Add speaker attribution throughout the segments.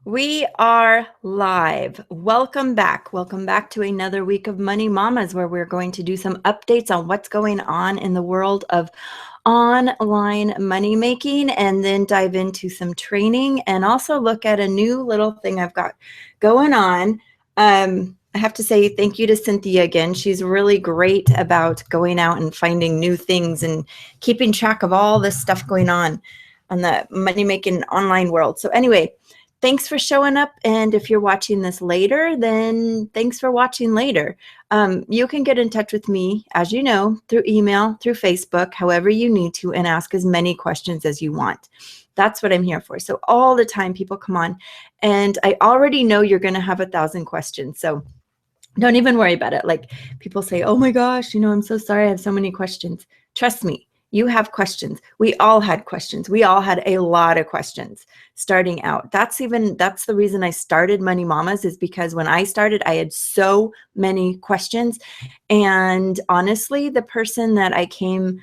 Speaker 1: We are live. Welcome back. Welcome back to another week of Money Mamas, where we're going to do some updates on what's going on in the world of online money making, and then dive into some training and also look at a new little thing I've got going on. I have to say thank you to Cynthia again. She's really great about going out and finding new things and keeping track of all this stuff going on the money making online world. So anyway, thanks for showing up. And if you're watching this later, then thanks for watching later. You can get in touch with me, as you know, through email, through Facebook, however you need to, and ask as many questions as you want. That's what I'm here for. So all the time people come on, and I already know you're going to have 1,000 questions. So don't even worry about it. Like people say, oh my gosh, I'm so sorry I have so many questions. Trust me. You have questions. We all had questions. We all had a lot of questions starting out. That's the reason I started Money Mamas, is because when I started, I had so many questions. And honestly, the person that I came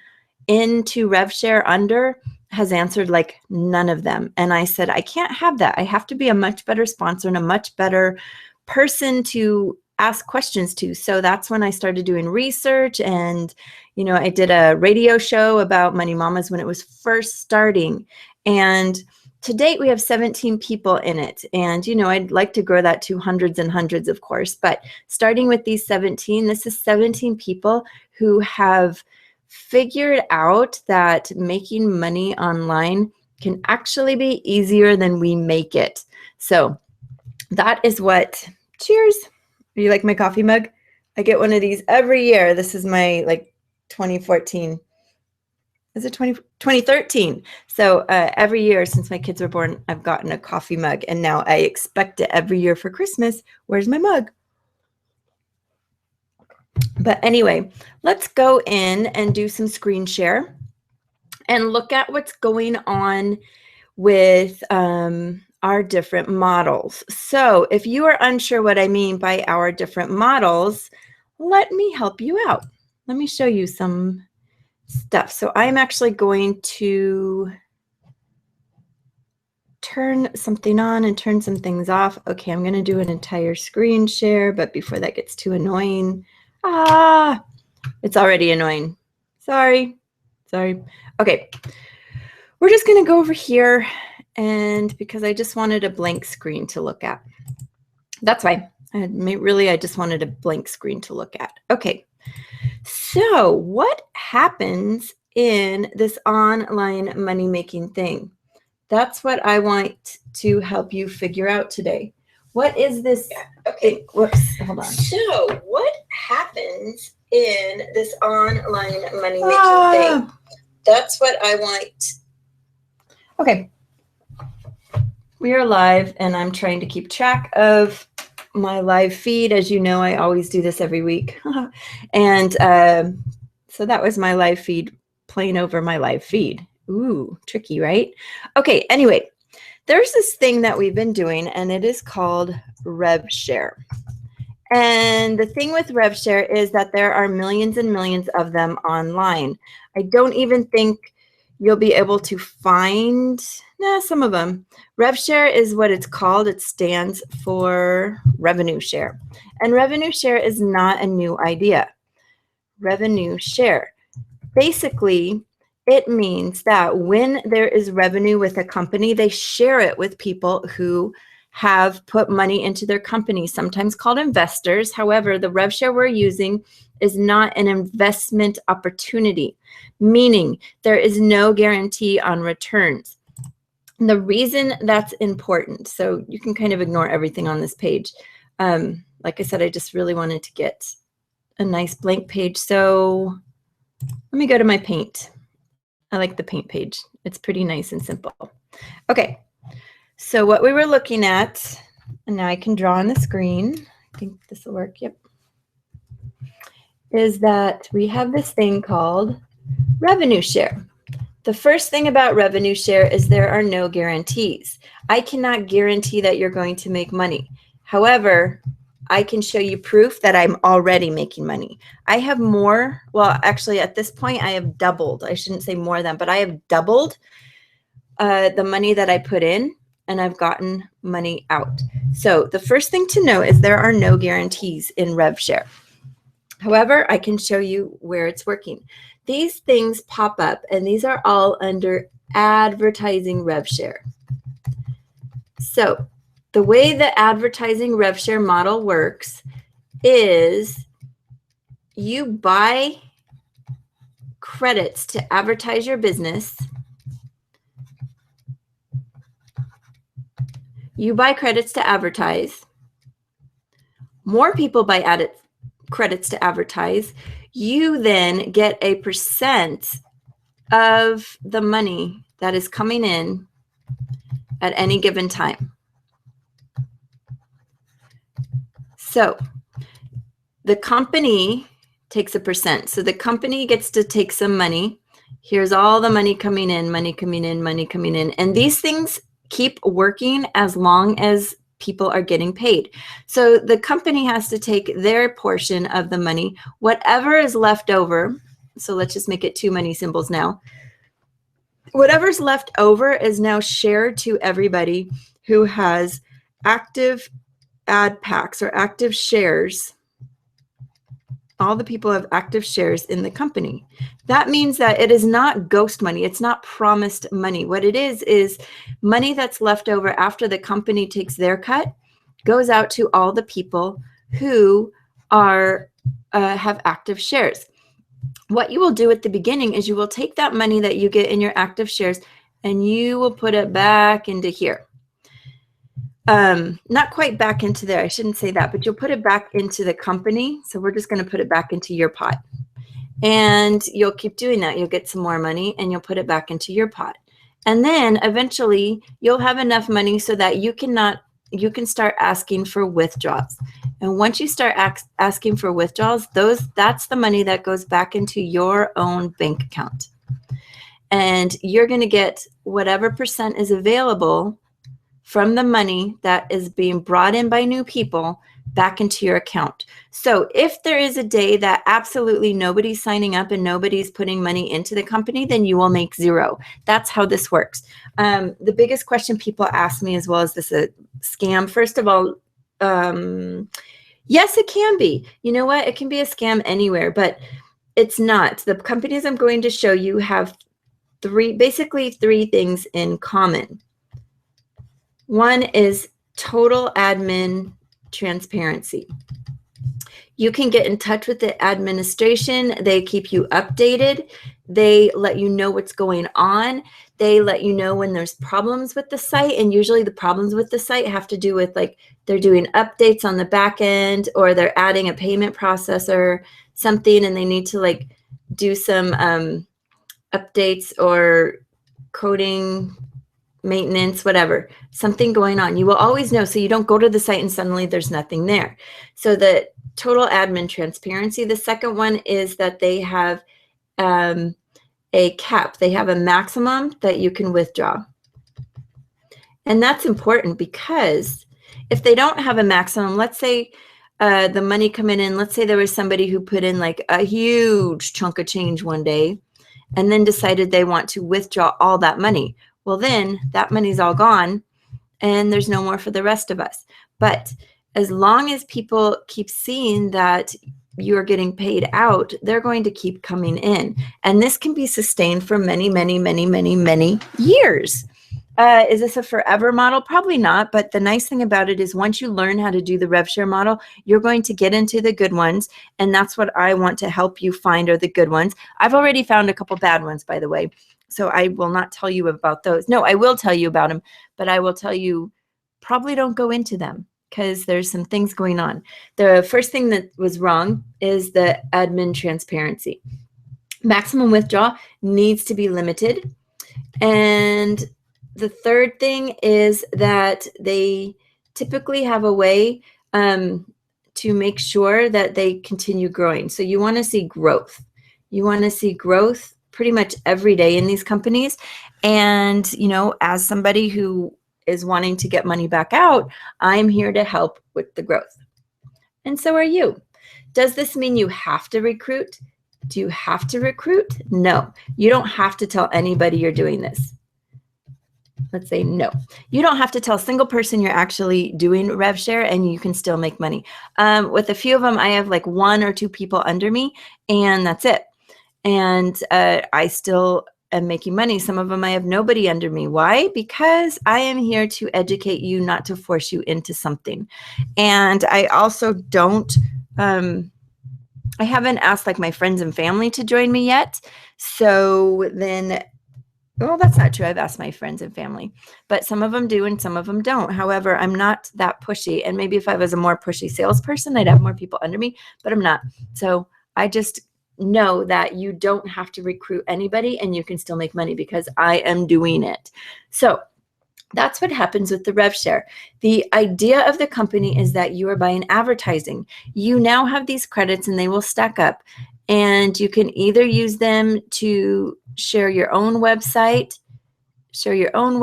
Speaker 1: into RevShare under has answered like none of them. And I said, I can't have that. I have to be a much better sponsor and a much better person to ask questions to. So that's when I started doing research, and I did a radio show about Money Mamas when it was first starting, and to date we have 17 people in it, and I'd like to grow that to hundreds and hundreds, of course, but starting with these 17, this is 17 people who have figured out that making money online can actually be easier than we make it. So that is what, cheers. You like my coffee mug? I get one of these every year. This is my 2014. Is it 2013? So every year since my kids were born, I've gotten a coffee mug, and now I expect it every year for Christmas. Where's my mug? But anyway, let's go in and do some screen share and look at what's going on with our different models. So if you are unsure what I mean by our different models, let me help you out. Let me show you some stuff. So I'm actually going to turn something on and turn some things off. Okay, I'm going to do an entire screen share, but before that gets too annoying, it's already annoying. Sorry. Okay, we're just going to go over here. And because I just wanted a blank screen to look at. That's why. I just wanted a blank screen to look at. Okay. So what happens in this online money making thing? That's what I want to help you figure out today. What is this? Okay. Whoops. Hold on. So what happens in this online money making thing? That's what I want. Okay. We are live, and I'm trying to keep track of my live feed. As you know, I always do this every week. And so that was my live feed playing over my live feed. Ooh, tricky, right? Okay, anyway, there's this thing that we've been doing, and it is called RevShare. And the thing with RevShare is that there are millions and millions of them online. I don't even think you'll be able to find some of them. RevShare is what it's called. It stands for revenue share. And revenue share is not a new idea. Revenue share. Basically, it means that when there is revenue with a company, they share it with people who have put money into their company, sometimes called investors. However, the RevShare we're using is not an investment opportunity, meaning there is no guarantee on returns. And the reason that's important, so you can kind of ignore everything on this page. Like I said, I just really wanted to get a nice blank page. So let me go to my paint. I like the paint page. It's pretty nice and simple. Okay, so what we were looking at, and now I can draw on the screen. I think this will work, yep. Is that we have this thing called revenue share. The first thing about revenue share is there are no guarantees. I cannot guarantee that you're going to make money. However, I can show you proof that I'm already making money. I have more, well, actually at this point I have doubled. I shouldn't say more than, but I have doubled the money that I put in and I've gotten money out. So the first thing to know is there are no guarantees in RevShare. However, I can show you where it's working. These things pop up, and these are all under advertising RevShare. So the way the advertising RevShare model works is you buy credits to advertise your business. You buy credits to advertise. More people buy credits to advertise. You then get a percent of the money that is coming in at any given time. So the company takes a percent. So the company gets to take some money. Here's all the money coming in, money coming in, money coming in. And these things keep working as long as people are getting paid. So the company has to take their portion of the money, whatever is left over. So let's just make it two money symbols now. Whatever's left over is now shared to everybody who has active ad packs or active shares. All the people have active shares in the company. That means that it is not ghost money. It's not promised money. What it is money that's left over after the company takes their cut, goes out to all the people who are have active shares. What you will do at the beginning is you will take that money that you get in your active shares and you will put it back into here. Not quite back into there. I shouldn't say that, but you'll put it back into the company. So we're just going to put it back into your pot. And you'll keep doing that. You'll get some more money and you'll put it back into your pot. And then eventually you'll have enough money so that you can start asking for withdrawals. And once you start asking for withdrawals, that's the money that goes back into your own bank account. And you're going to get whatever percent is available from the money that is being brought in by new people back into your account. So if there is a day that absolutely nobody's signing up and nobody's putting money into the company, then you will make zero. That's how this works. The biggest question people ask me as well, is this a scam? First of all, yes, it can be. You know what? It can be a scam anywhere, but it's not. The companies I'm going to show you have basically three things in common. One is total admin transparency. You can get in touch with the administration. They keep you updated. They let you know what's going on. They let you know when there's problems with the site. And usually the problems with the site have to do with, like, they're doing updates on the back end, or they're adding a payment processor, something, and they need to like do some updates or coding maintenance, whatever, something going on. You will always know, so you don't go to the site and suddenly there's nothing there. So the total admin transparency. The second one is that they have a cap. They have a maximum that you can withdraw. And that's important, because if they don't have a maximum, let's say the money coming in, let's say there was somebody who put in like a huge chunk of change one day and then decided they want to withdraw all that money. Well, then that money's all gone and there's no more for the rest of us. But as long as people keep seeing that you're getting paid out, they're going to keep coming in. And this can be sustained for many, many, many, many, many years. Is this a forever model? Probably not. But the nice thing about it is once you learn how to do the RevShare model, you're going to get into the good ones. And that's what I want to help you find, are the good ones. I've already found a couple bad ones, by the way. So I will not tell you about those. No, I will tell you about them, but I will tell you, probably don't go into them because there's some things going on. The first thing that was wrong is the admin transparency. Maximum withdrawal needs to be limited. And the third thing is that they typically have a way to make sure that they continue growing. So you want to see growth. You want to see growth pretty much every day in these companies. And, you know, as somebody who is wanting to get money back out, I'm here to help with the growth. And so are you. Does this mean you have to recruit? Do you have to recruit? No, you don't have to tell anybody you're doing this. let's say no. You don't have to tell a single person you're actually doing rev share, and you can still make money. With a few of them, I have like 1 or 2 people under me, and that's it. And I still am making money. Some of them I have nobody under me. Why? Because I am here to educate you, not to force you into something. And I also don't, I haven't asked like my friends and family to join me yet. So then, well, that's not true. I've asked my friends and family, but some of them do and some of them don't. However, I'm not that pushy. And maybe if I was a more pushy salesperson, I'd have more people under me, but I'm not. So I just know that you don't have to recruit anybody and you can still make money because I am doing it. So that's what happens with the rev share. The idea of the company is that you are buying advertising. You now have these credits and they will stack up, and you can either use them to share your own website, share your own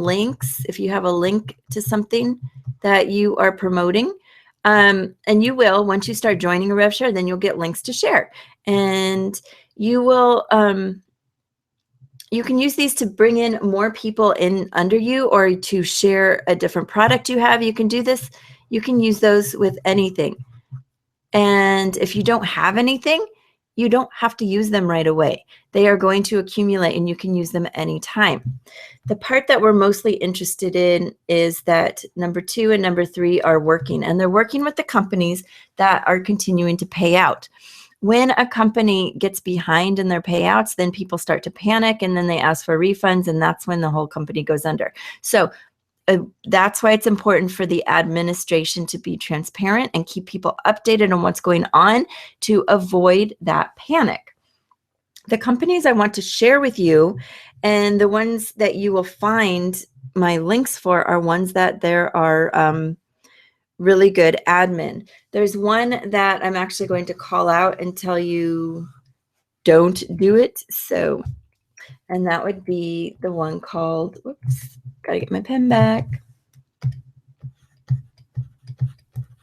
Speaker 1: links. If you have a link to something that you are promoting, and you will, once you start joining a rev share, then you'll get links to share, and you will, you can use these to bring in more people in under you, or to share a different product you have. You can do this. You can use those with anything. And if you don't have anything, you don't have to use them right away. They are going to accumulate and you can use them anytime. The part that we're mostly interested in is that number 2 and number 3 are working, and they're working with the companies that are continuing to pay out. When a company gets behind in their payouts, then people start to panic and then they ask for refunds, and that's when the whole company goes under. So that's why it's important for the administration to be transparent and keep people updated on what's going on to avoid that panic. The companies I want to share with you, and the ones that you will find my links for, are ones that there are really good admin. There's one that I'm actually going to call out and tell you don't do it. So, and that would be the one called, whoops, gotta get my pen back.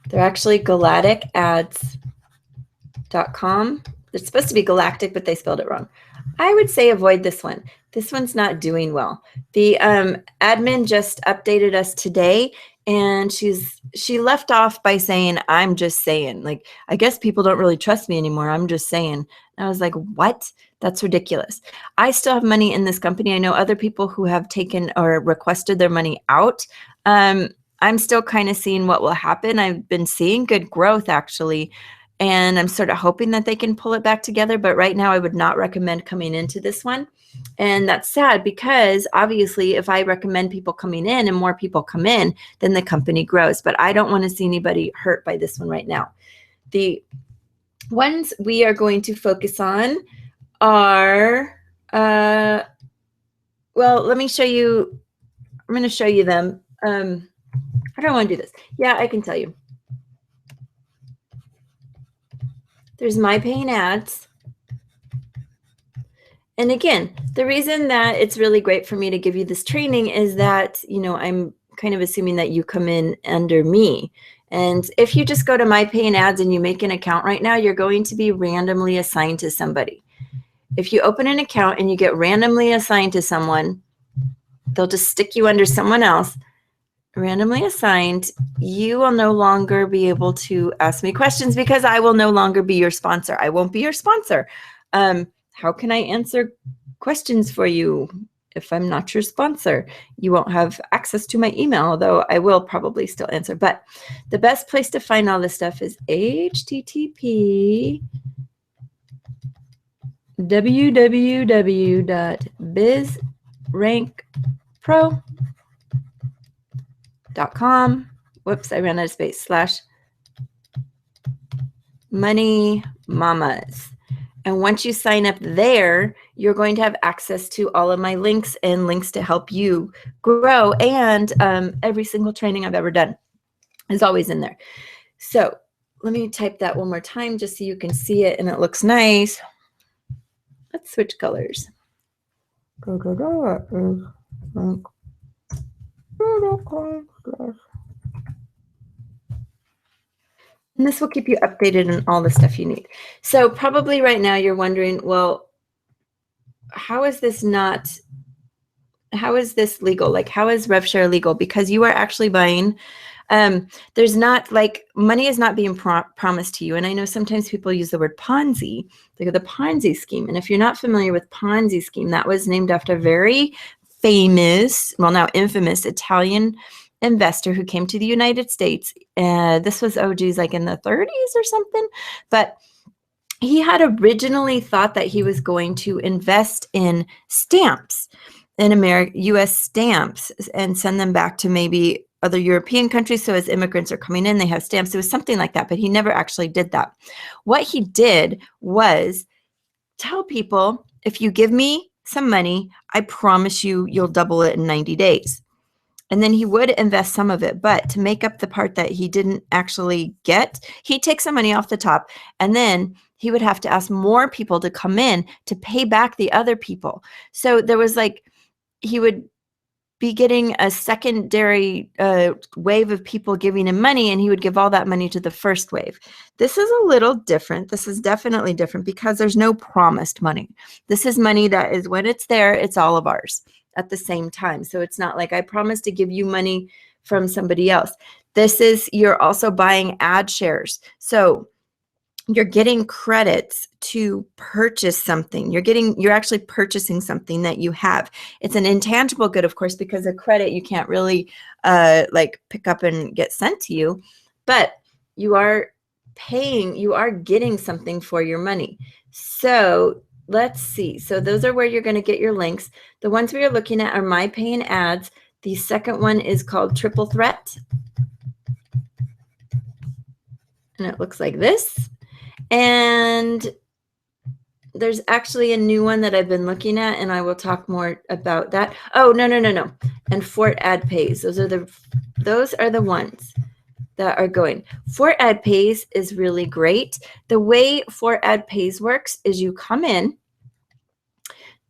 Speaker 1: They're actually galacticads.com. It's supposed to be galactic, but they spelled it wrong. I would say avoid this one. This one's not doing well. The admin just updated us today, and she left off by saying, I'm just saying. Like, I guess people don't really trust me anymore. I'm just saying. And I was like, what? That's ridiculous. I still have money in this company. I know other people who have taken or requested their money out. I'm still kind of seeing what will happen. I've been seeing good growth, actually, and I'm sort of hoping that they can pull it back together. But right now, I would not recommend coming into this one. And that's sad, because obviously, if I recommend people coming in and more people come in, then the company grows. But I don't want to see anybody hurt by this one right now. The ones we are going to focus on are, well, let me show you. I'm going to show you them. I don't want to do this. Yeah, I can tell you. There's my paying ads. And again, the reason that it's really great for me to give you this training is that, you know, I'm kind of assuming that you come in under me. And if you just go to my paying ads and you make an account right now, you're going to be randomly assigned to somebody. If you open an account and you get randomly assigned to someone, they'll just stick you under someone else. Randomly assigned, you will no longer be able to ask me questions because I will no longer be your sponsor. I won't be your sponsor. How can I answer questions for you if I'm not your sponsor? You won't have access to my email, although I will probably still answer. But the best place to find all this stuff is www.bizrankpro.com. Whoops, I ran out of space. /money mamas. And once you sign up there, you're going to have access to all of my links and links to help you grow. And every single training I've ever done is always in there. So let me type that one more time just so you can see it and it looks nice. Let's switch colors. And this will keep you updated on all the stuff you need. So probably right now you're wondering, well, how is this not this legal? Like, how is rev share legal? Because you are actually buying, there's not like money is not being promised to you. And I know sometimes people use the word Ponzi, like the Ponzi scheme. And if you're not familiar with Ponzi scheme, that was named after a very famous, well, now infamous Italian investor who came to the United States. This was, oh geez, like in the 30s or something. But he had originally thought that he was going to invest in stamps, in U.S. stamps, and send them back to maybe other European countries. So as immigrants are coming in, they have stamps. It was something like that, but he never actually did that. What he did was tell people, if you give me some money, I promise you, you'll double it in 90 days. And then he would invest some of it, but to make up the part that he didn't actually get, he'd take some money off the top, and then he would have to ask more people to come in to pay back the other people. So there was like, he would be getting a secondary wave of people giving him money, and he would give all that money to the first wave. This is a little different. This is definitely different because there's no promised money. This is money that is, when it's there, it's all of ours at the same time. So it's not like I promise to give you money from somebody else. This is, you're also buying ad shares. So you're getting credits to purchase something. You're actually purchasing something that you have. It's an intangible good, of course, because a credit you can't really like pick up and get sent to you, but you are paying, you are getting something for your money. So let's see. So those are where you're going to get your links. The ones we are looking at are my paying ads. The second one is called Triple Threat. And it looks like this. And there's actually a new one that I've been looking at, and I will talk more about that. Oh, no. And Fort Ad Pays. Those are the ones that are going. Fort Ad Pays is really great. The way Fort Ad Pays works is you come in,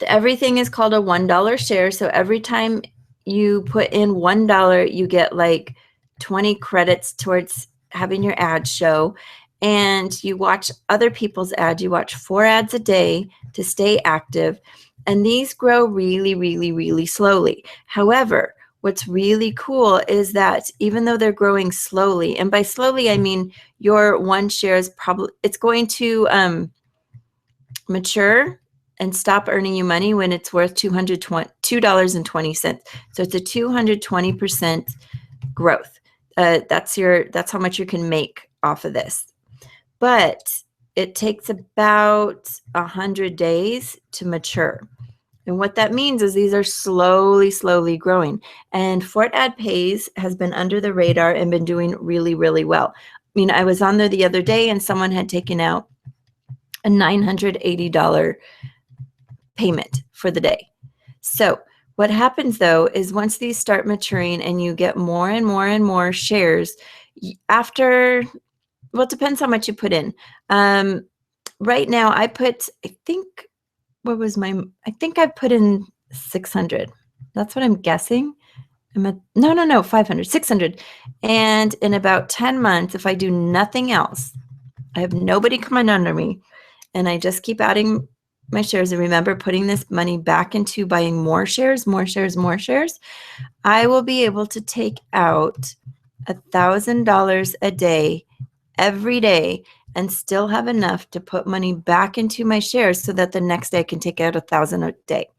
Speaker 1: everything is called a $1 share. So every time you put in $1, you get like 20 credits towards having your ad show. And you watch other people's ads. You watch 4 ads a day to stay active. And these grow really, really, really slowly. However, what's really cool is that even though they're growing slowly, and by slowly, I mean your one share is probably, it's going to mature and stop earning you money when it's worth $2.20. So it's a 220% growth. That's how much you can make off of this. But it takes about 100 days to mature. And what that means is these are slowly, slowly growing. And Fort Ad Pays has been under the radar and been doing really, really well. I mean, I was on there the other day and someone had taken out a $980 payment for the day. So what happens though is once these start maturing and you get more and more and more shares after, well, it depends how much you put in. Right now I put, I think I put in 600. That's what I'm guessing. No, 500, 600. And in about 10 months, if I do nothing else, I have nobody coming under me, and I just keep adding my shares and remember putting this money back into buying more shares, I will be able to take out $1,000 a day every day and still have enough to put money back into my shares so that the next day I can take out $1,000 a day.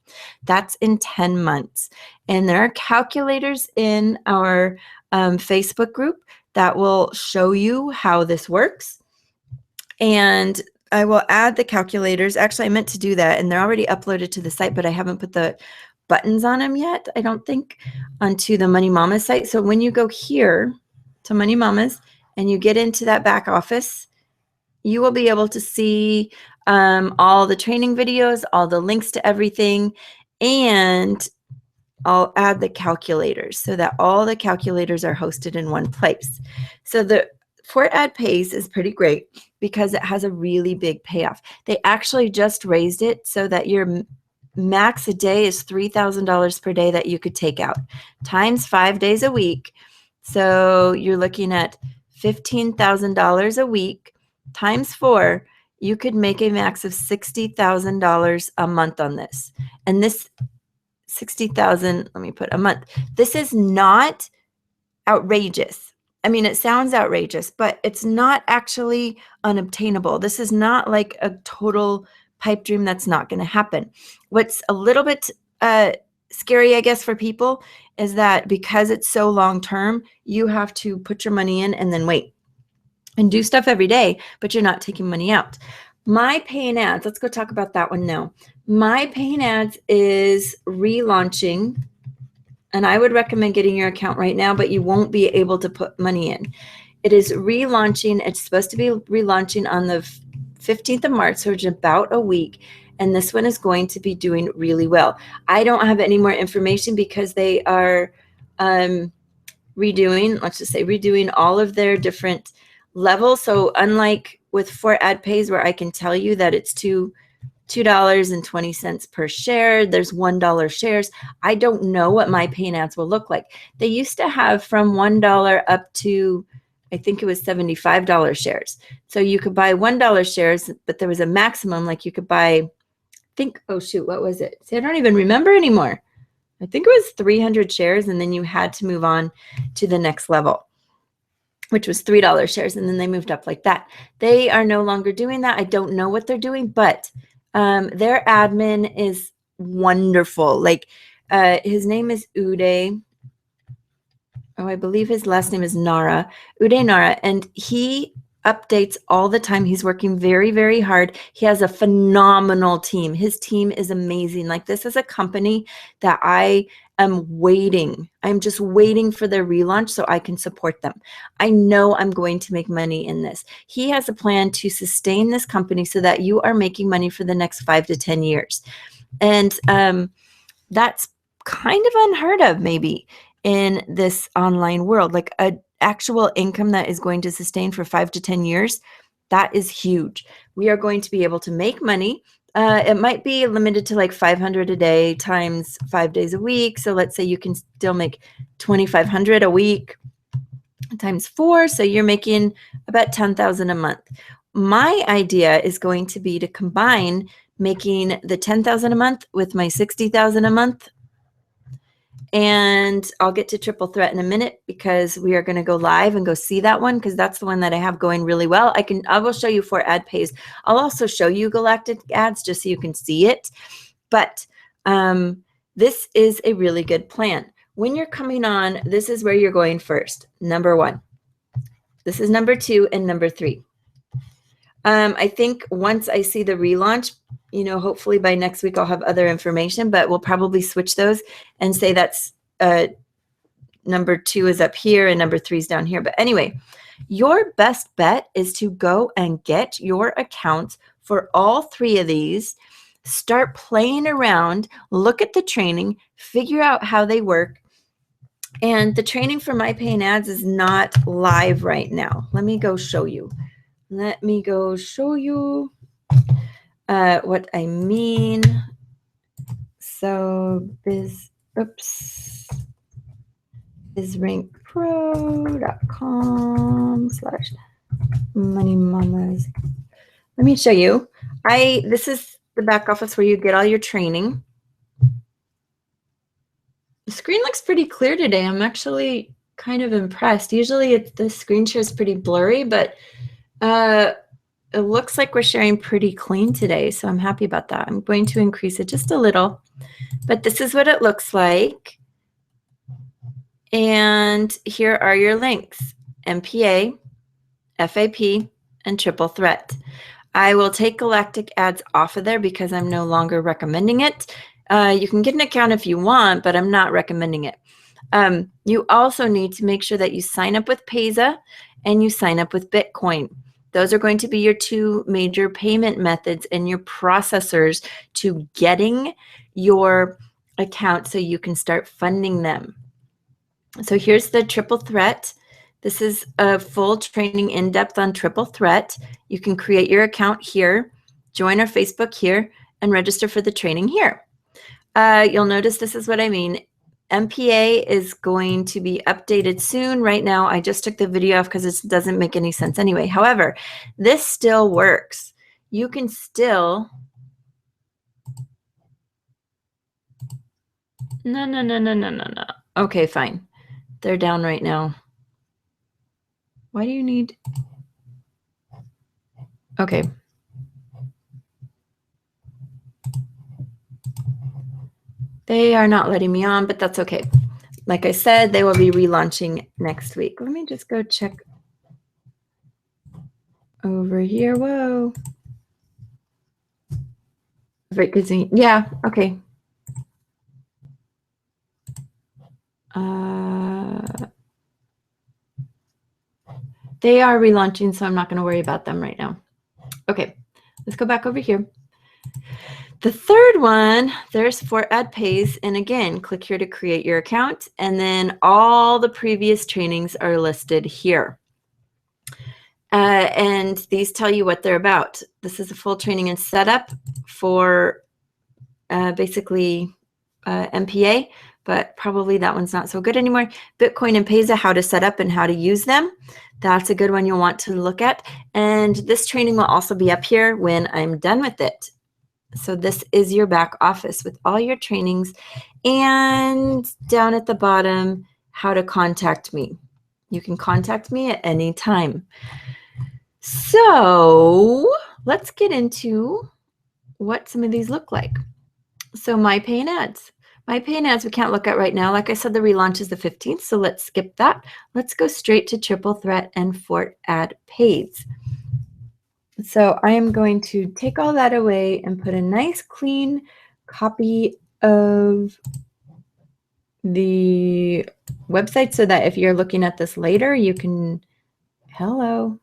Speaker 1: That's in 10 months. And there are calculators in our Facebook group that will show you how this works. And I will add the calculators. Actually, I meant to do that, and they're already uploaded to the site, but I haven't put the buttons on them yet, I don't think, onto the Money Mamas site. So when you go here to Money Mamas and you get into that back office, you will be able to see all the training videos, all the links to everything, and I'll add the calculators so that all the calculators are hosted in one place. So the Fort Ad Pays is pretty great because it has a really big payoff. They actually just raised it so that your max a day is $3,000 per day that you could take out times 5 days a week. So you're looking at $15,000 a week times 4. You could make a max of $60,000 a month on this. And this 60,000, let me put a month. This is not outrageous. I mean, it sounds outrageous, but it's not actually unobtainable. This is not like a total pipe dream that's not going to happen. What's a little bit scary, I guess, for people is that because it's so long term, you have to put your money in and then wait and do stuff every day, but you're not taking money out. My paying ads, let's go talk about that one now. My paying ads is relaunching. And I would recommend getting your account right now, but you won't be able to put money in. It is relaunching. It's supposed to be relaunching on the 15th of March, so it's about a week. And this one is going to be doing really well. I don't have any more information because they are redoing, let's just say redoing all of their different levels. So unlike with For Ad Pays, where I can tell you that it's $2.20 per share. There's $1 shares. I don't know what my paying ads will look like. They used to have from $1 up to, I think it was $75 shares. So you could buy $1 shares, but there was a maximum, like you could buy, oh shoot, what was it? See, I don't even remember anymore. I think it was 300 shares, and then you had to move on to the next level, which was $3 shares, and then they moved up like that. They are no longer doing that. I don't know what they're doing, but their admin is wonderful. Like his name is Uday. Oh, I believe his last name is Nara, Uday Nara, and he updates all the time. He's working very, very hard. He has a phenomenal team. His team is amazing. Like, this is a company that I am waiting. I'm just waiting for their relaunch so I can support them. I know I'm going to make money in this. He has a plan to sustain this company so that you are making money for the next 5 to 10 years. And that's kind of unheard of maybe in this online world, like an actual income that is going to sustain for 5 to 10 years. That is huge. We are going to be able to make money. It might be limited to like 500 a day times 5 days a week. So let's say you can still make 2,500 a week times 4. So you're making about 10,000 a month. My idea is going to be to combine making the 10,000 a month with my 60,000 a month. And I'll get to Triple Threat in a minute because we are going to go live and go see that one, because that's the one that I have going really well. I will show you For Ad Pays. I'll also show you Galactic Ads just so you can see it. But this is a really good plan. When you're coming on, this is where you're going first. Number 1. This is number 2 and number 3. I think once I see the relaunch, hopefully by next week I'll have other information, but we'll probably switch those and say that's number 2 is up here and number 3 is down here. But anyway, your best bet is to go and get your accounts for all 3 of these, start playing around, look at the training, figure out how they work. And the training for My Paying Ads is not live right now. Let me go show you. What I mean. So bizrankpro.com/moneymamas. Let me show you. This is the back office where you get all your training. The screen looks pretty clear today. I'm actually kind of impressed. Usually the screen share is pretty blurry, but it looks like we're sharing pretty clean today, so I'm happy about that. I'm going to increase it just a little, but this is what it looks like. And here are your links: MPA, FAP, and Triple Threat. I will take Galactic Ads off of there because I'm no longer recommending it. You can get an account if you want, but I'm not recommending it. You also need to make sure that you sign up with Payza and you sign up with Bitcoin. Those are going to be your 2 major payment methods and your processors to getting your account so you can start funding them. So here's the Triple Threat. This is a full training in depth on Triple Threat. You can create your account here, join our Facebook here, and register for the training here. You'll notice this is what I mean. MPA is going to be updated soon. Right now, I just took the video off because it doesn't make any sense anyway. However, this still works. You can still No, no, no, no, no, no, no. Okay, fine. They're down right now. Why do you need? Okay. They are not letting me on, but that's okay. Like I said, they will be relaunching next week. Let me just go check over here. Whoa. Yeah, okay. They are relaunching, so I'm not going to worry about them right now. Okay, let's go back over here. The third one, there's for ad pays. And again, click here to create your account. And then all the previous trainings are listed here. And these tell you what they're about. This is a full training and setup for basically MPA, but probably that one's not so good anymore. Bitcoin and Payza, how to set up and how to use them. That's a good one you'll want to look at. And this training will also be up here when I'm done with it. So this is your back office with all your trainings. And down at the bottom, how to contact me. You can contact me at any time. So let's get into what some of these look like. So my pay and ads. My pay and ads we can't look at right now. Like I said, the relaunch is the 15th, so let's skip that. Let's go straight to Triple Threat and Fort Ad Pays. So I am going to take all that away and put a nice clean copy of the website so that if you're looking at this later, you can, hello,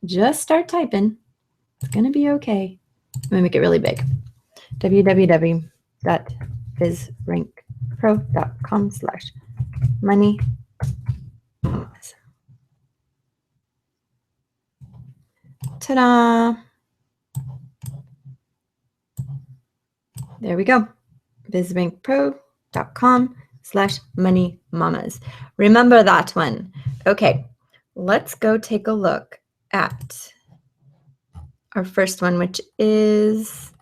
Speaker 1: just start typing. It's going to be okay. I'm going to make it really big. www.bizrankpro.com/money. Ta-da! There we go. bizrankpro.com/money mamas. Remember that one. Okay, let's go take a look at our first one, which is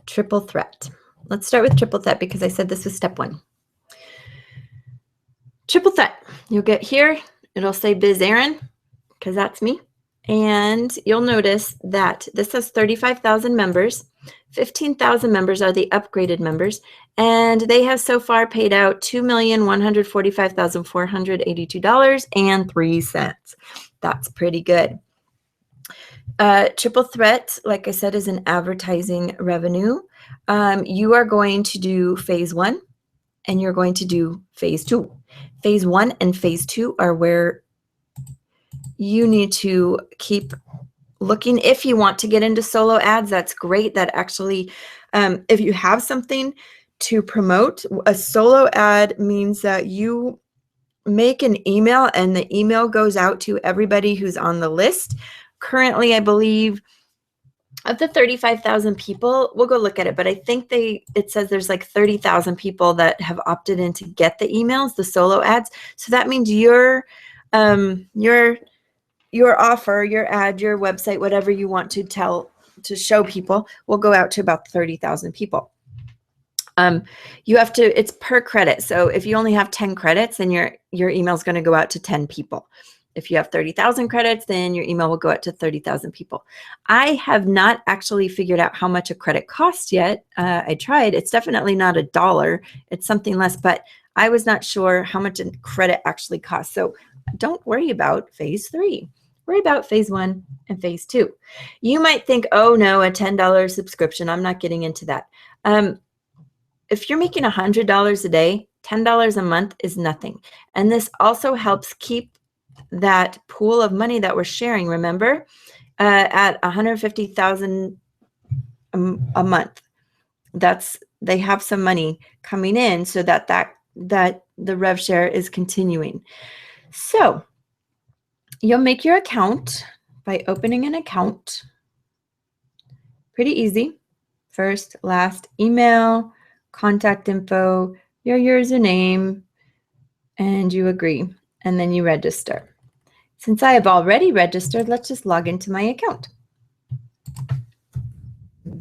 Speaker 1: Triple Threat. Let's start with Triple Threat because I said this was step one. Triple Threat. You'll get here. It'll say Biz Aaron because that's me. And you'll notice that this has 35,000 members. 15,000 members are the upgraded members. And they have so far paid out $2,145,482.03. That's pretty good. Triple Threat, like I said, is an advertising revenue. You are going to do phase 1 and you're going to do phase 2. Phase 1 and phase 2 are where you need to keep looking. If you want to get into solo ads, that's great. That actually, if you have something to promote, a solo ad means that you make an email and the email goes out to everybody who's on the list. Currently, I believe of the 35,000 people, we'll go look at it, but I think it says there's like 30,000 people that have opted in to get the emails, the solo ads. So that means your offer, your ad, your website, whatever you want to show people will go out to about 30,000 people. You have to, it's per credit. So if you only have 10 credits, then your email is going to go out to 10 people. If you have 30,000 credits, then your email will go out to 30,000 people. I have not actually figured out how much a credit costs yet. I tried. It's definitely not $1. It's something less, but I was not sure how much a credit actually costs. So don't worry about phase 3. Worry about phase 1 and phase 2. You might think, oh no, a $10 subscription. I'm not getting into that. If you're making $100 a day, $10 a month is nothing. And this also helps keep that pool of money that we're sharing, remember, at $150,000 a month. They have some money coming in so that the rev share is continuing. So you'll make your account by opening an account. Pretty easy. First, last, email, contact info, your username, and you agree. And then you register. Since I have already registered, let's just log into my account.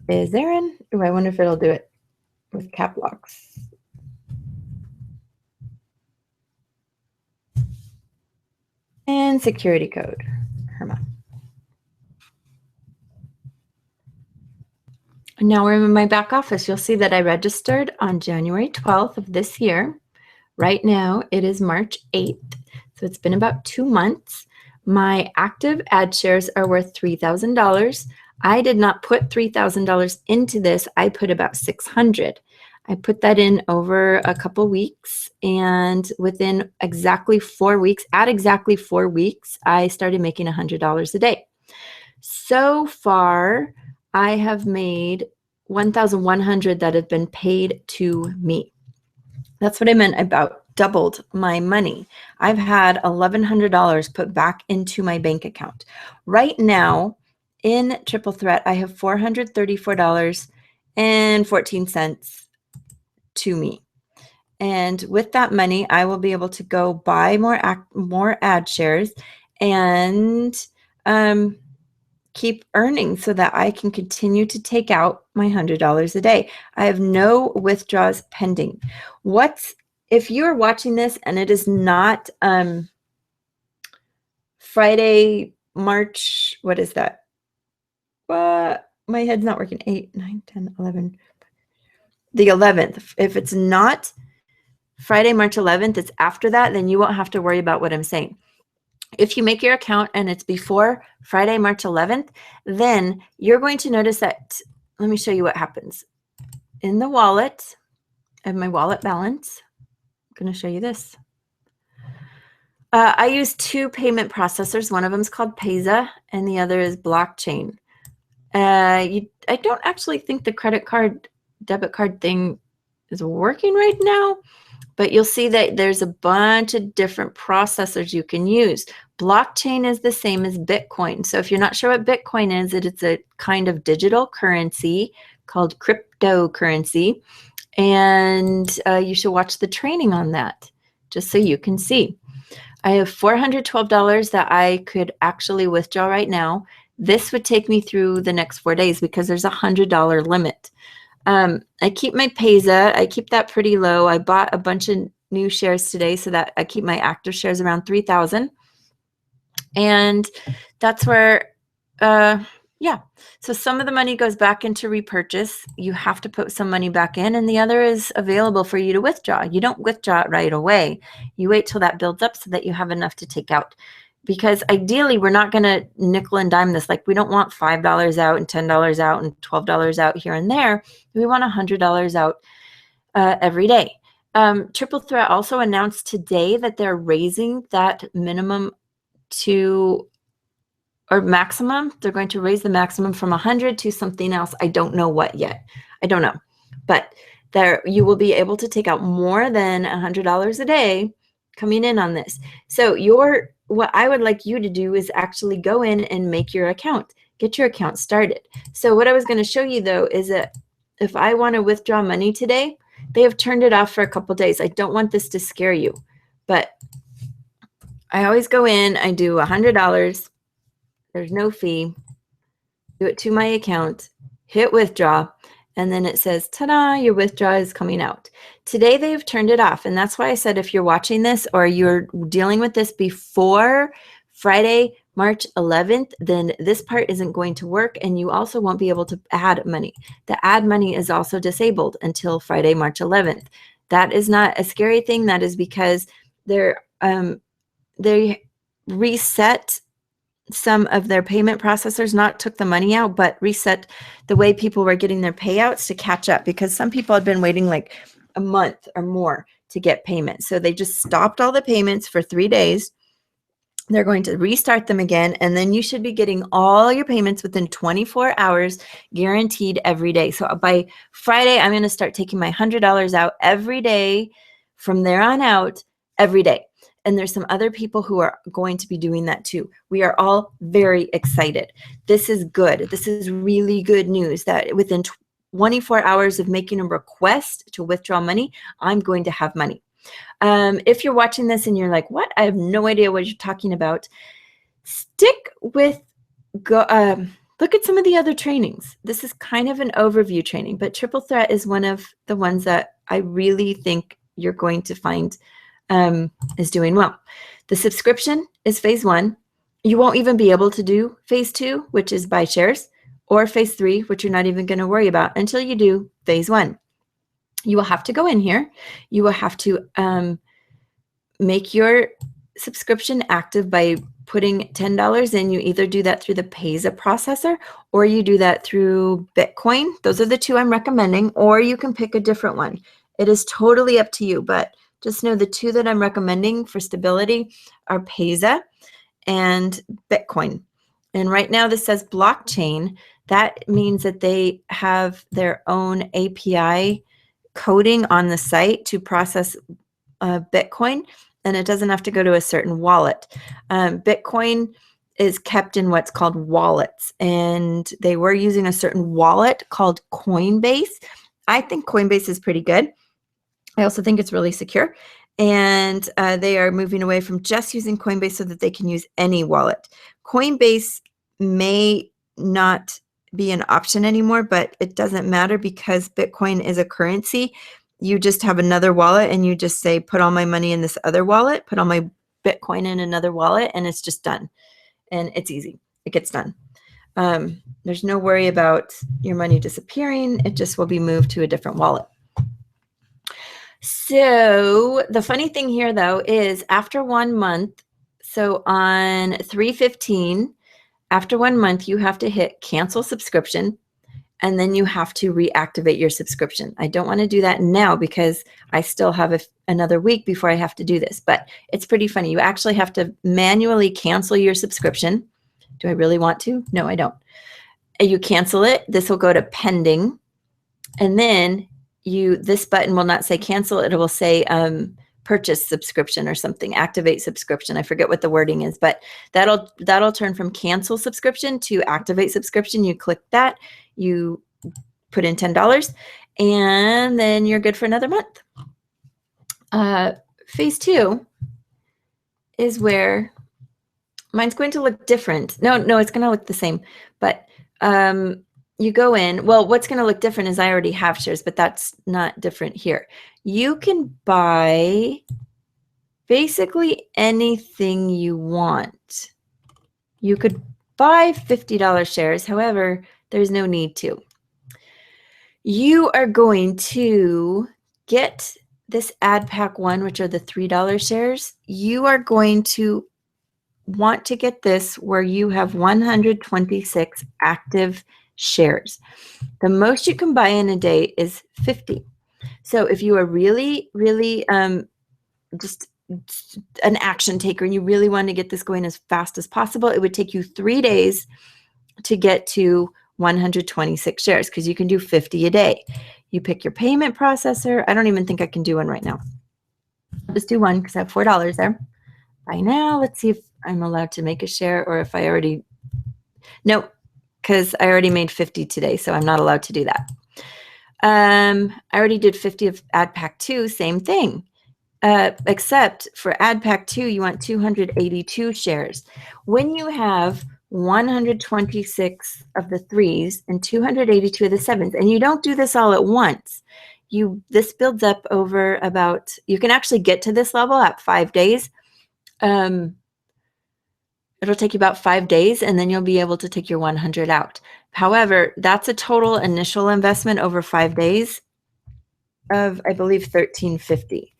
Speaker 1: Biz Aaron. Oh, I wonder if it'll do it. with cap locks. And security code, Herma. Now we're in my back office. You'll see that I registered on January 12th of this year. Right now it is March 8th. So it's been about 2 months. My active ad shares are worth $3,000. I did not put $3,000 into this. I put about $600. I put that in over a couple weeks, and within exactly 4 weeks, at exactly 4 weeks, I started making $100 a day. So far, I have made $1,100 that have been paid to me. That's what I meant about doubled my money. I've had $1,100 put back into my bank account. Right now, in Triple Threat, I have $434.14 to me. And with that money, I will be able to go buy more ad shares and keep earning so that I can continue to take out my $100 a day. I have no withdrawals pending. If you're watching this and it is not Friday, March, what is that? My head's not working. 8, 9, 10, 11. The 11th. If it's not Friday, March 11th, it's after that, then you won't have to worry about what I'm saying. If you make your account and it's before Friday, March 11th, then you're going to notice that, let me show you what happens. In the wallet, I have my wallet balance. I'm going to show you this. I use 2 payment processors. One of them is called Payza and the other is Blockchain. I don't actually think the debit card thing is working right now, but you'll see that there's a bunch of different processors you can use. Blockchain is the same as Bitcoin. So if you're not sure what Bitcoin is, it's a kind of digital currency called cryptocurrency. And you should watch the training on that just so you can see. I have $412 that I could actually withdraw right now. This would take me through the next 4 days because there's a $100 limit. I keep my Payza. I keep that pretty low. I bought a bunch of new shares today so that I keep my active shares around 3,000. And that's where, yeah. So some of the money goes back into repurchase. You have to put some money back in, and the other is available for you to withdraw. You don't withdraw it right away. You wait till that builds up so that you have enough to take out. Because ideally, we're not going to nickel and dime this. Like, we don't want $5 out and $10 out and $12 out here and there. We want $100 out every day. Triple Threat also announced today that they're raising that minimum or maximum. They're going to raise the maximum from 100 to something else. I don't know what yet. I don't know. But you will be able to take out more than $100 a day coming in on this. So what I would like you to do is actually go in and make your account. Get your account started. So what I was going to show you, though, is that if I want to withdraw money today, they have turned it off for a couple days. I don't want this to scare you, but I always go in, I do $100. There's no fee. Do it to my account, hit withdraw, and then it says, ta-da, your withdrawal is coming out. Today they have turned it off, and that's why I said if you're watching this or you're dealing with this before Friday, March 11th, then this part isn't going to work, and you also won't be able to add money. The add money is also disabled until Friday, March 11th. That is not a scary thing. That is because they reset some of their payment processors, not took the money out, but reset the way people were getting their payouts to catch up, because some people had been waiting like a month or more to get payments. So they just stopped all the payments for 3 days. They're going to restart them again, and then you should be getting all your payments within 24 hours, guaranteed every day. So by Friday, I'm going to start taking my $100 out every day from there on out, every day. And there's some other people who are going to be doing that too. We are all very excited. This is good. This is really good news that within 24 hours of making a request to withdraw money, I'm going to have money. If you're watching this and you're like, what? I have no idea what you're talking about. Stick with Look at some of the other trainings. This is kind of an overview training, but Triple Threat is one of the ones that I really think you're going to find is doing well. The subscription is phase 1. You won't even be able to do phase 2, which is buy shares, or phase 3, which you're not even going to worry about until you do phase 1. You will have to go in here. You will have to make your subscription active by putting $10 in. You either do that through the Payza processor or you do that through Bitcoin. Those are the two I'm recommending, or you can pick a different one. It is totally up to you, but just know the two that I'm recommending for stability are Payza and Bitcoin. And right now this says blockchain. That means that they have their own API coding on the site to process Bitcoin, and it doesn't have to go to a certain wallet. Bitcoin is kept in what's called wallets, and they were using a certain wallet called Coinbase. I think Coinbase is pretty good. I also think it's really secure, and they are moving away from just using Coinbase so that they can use any wallet. Coinbase may not be an option anymore, but it doesn't matter because Bitcoin is a currency. You just have another wallet and you just say, put all my money in this other wallet, put all my Bitcoin in another wallet, and it's just done. And it's easy. It gets done. There's no worry about your money disappearing. It just will be moved to a different wallet. So the funny thing here, though, is after 1 month, so on 3/15, after 1 month, you have to hit cancel subscription, and then you have to reactivate your subscription. I don't want to do that now because I still have another week before I have to do this, but it's pretty funny. You actually have to manually cancel your subscription. Do I really want to? No, I don't. You cancel it. This will go to pending, and then this button will not say cancel. It will say purchase subscription or something, activate subscription. I forget what the wording is, but that'll turn from cancel subscription to activate subscription. You click that, you put in $10, and then you're good for another month. Phase 2 is where mine's going to look different. No, it's going to look the same, but you go in. Well, what's going to look different is I already have shares, but that's not different here. You can buy basically anything you want. You could buy $50 shares. However, there's no need to. You are going to get this Ad Pack 1, which are the $3 shares. You are going to want to get this where you have 126 active shares. The most you can buy in a day is 50. So if you are really, really just an action taker and you really want to get this going as fast as possible, it would take you 3 days to get to 126 shares because you can do 50 a day. You pick your payment processor. I don't even think I can do one right now. I'll just do one because I have $4 there. Buy now. Let's see if I'm allowed to make a share or if I already, no, because I already made 50 today, so I'm not allowed to do that. I already did 50 of Ad Pack 2, same thing. Except for Ad Pack 2, you want 282 shares. When you have 126 of the 3s and 282 of the 7s, and you don't do this all at once, this builds up over about, you can actually get to this level at 5 days. It'll take you about 5 days, and then you'll be able to take your 100 out. However, that's a total initial investment over 5 days of, I believe, $1,350.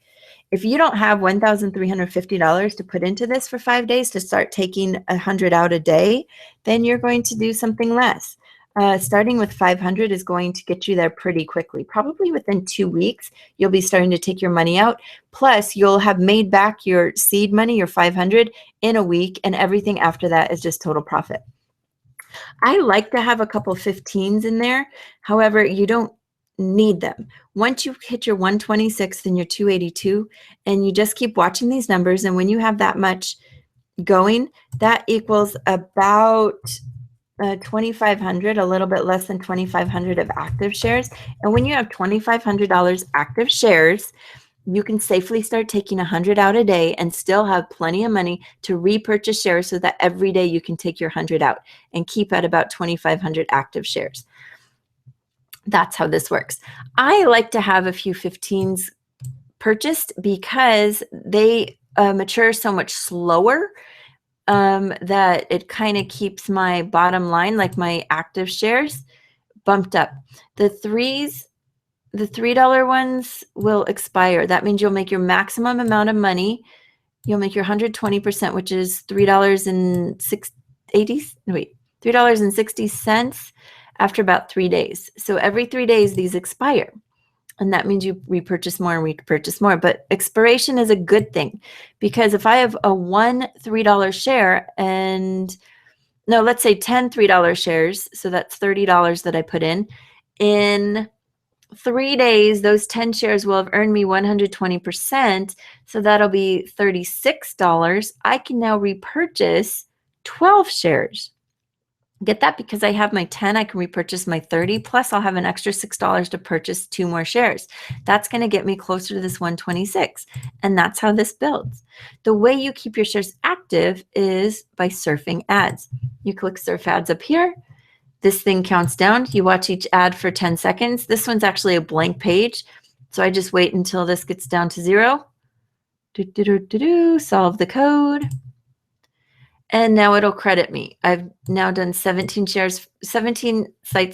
Speaker 1: If you don't have $1,350 to put into this for 5 days to start taking 100 out a day, then you're going to do something less. Starting with 500 is going to get you there pretty quickly. Probably within 2 weeks, you'll be starting to take your money out. Plus, you'll have made back your seed money, your 500, in a week, and everything after that is just total profit. I like to have a couple 15s in there. However, you don't need them. Once you hit your 126 and your 282, and you just keep watching these numbers, and when you have that much going, that equals about 2,500, a little bit less than 2,500 of active shares. And when you have $2,500 active shares, you can safely start taking 100 out a day and still have plenty of money to repurchase shares so that every day you can take your 100 out and keep at about 2,500 active shares. That's how this works. I like to have a few 15s purchased because they mature so much slower that it kind of keeps my bottom line, like my active shares, bumped up. The $3 ones will expire. That means you'll make your maximum amount of money. You'll make your 120%, which is $3.60 after about 3 days. So every 3 days these expire. And that means you repurchase more and repurchase more. But expiration is a good thing, because if I have a one $3 share and no, let's say 10 $3 shares, so that's $30 that I put in 3 days, those 10 shares will have earned me 120%. So that'll be $36. I can now repurchase 12 shares. Get that? Because I have my 10, I can repurchase my 30, plus I'll have an extra $6 to purchase 2 more shares. That's going to get me closer to this 126. And that's how this builds. The way you keep your shares active is by surfing ads. You click surf ads up here. This thing counts down. You watch each ad for 10 seconds. This one's actually a blank page. So I just wait until this gets down to 0. Solve the code. And now it'll credit me. I've now done 17 sites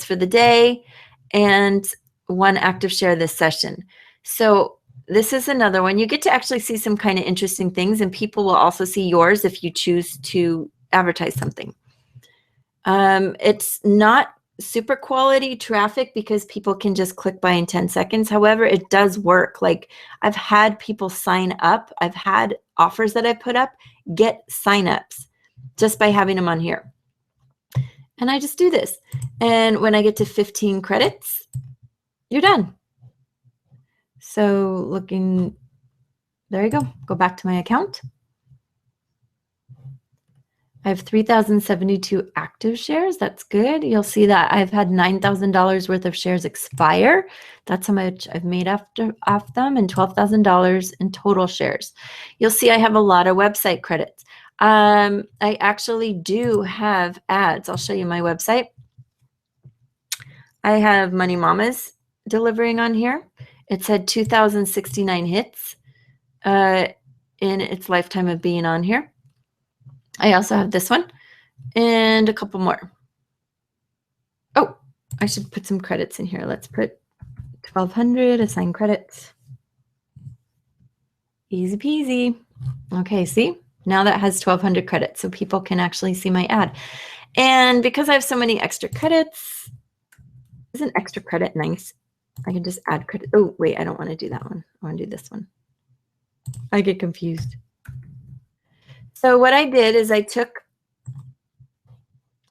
Speaker 1: for the day and 1 active share this session. So this is another one. You get to actually see some kind of interesting things, and people will also see yours if you choose to advertise something. It's not super quality traffic because people can just click buy in 10 seconds. However, it does work. Like, I've had people sign up. I've had offers that I put up get signups just by having them on here. And I just do this. And when I get to 15 credits, you're done. So there you go. Go back to my account. I have 3,072 active shares. That's good. You'll see that I've had $9,000 worth of shares expire. That's how much I've made off them, and $12,000 in total shares. You'll see I have a lot of website credits. I actually do have ads. I'll show you my website. I have Money Mamas delivering on here. It's had 2,069 hits in its lifetime of being on here. I also have this one and a couple more. Oh, I should put some credits in here. Let's put 1,200 assign credits. Easy peasy. Okay, see? Now that has 1,200 credits, so people can actually see my ad. And because I have so many extra credits, isn't extra credit nice? I can just add credit. Oh, wait, I don't want to do that one. I want to do this one. I get confused. So what I did is I took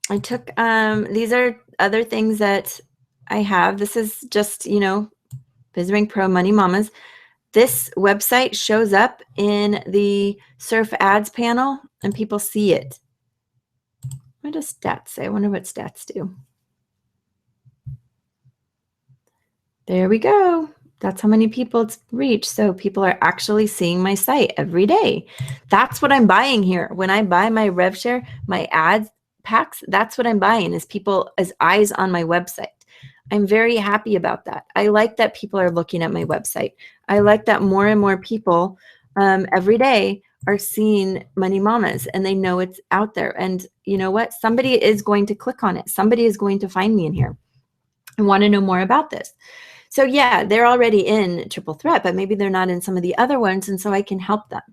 Speaker 1: these are other things that I have. This is just, BizRank Pro Money Mamas. This website shows up in the Surf Ads panel and people see it. What does stats say? I wonder what stats do. There we go. That's how many people it's reached. So people are actually seeing my site every day. That's what I'm buying here. When I buy my rev share, my ads packs, that's what I'm buying, is people as eyes on my website. I'm very happy about that. I like that people are looking at my website. I like that more and more people every day are seeing Money Mamas and they know it's out there. And you know what? Somebody is going to click on it. Somebody is going to find me in here and want to know more about this. So yeah, they're already in Triple Threat, but maybe they're not in some of the other ones, and so I can help them.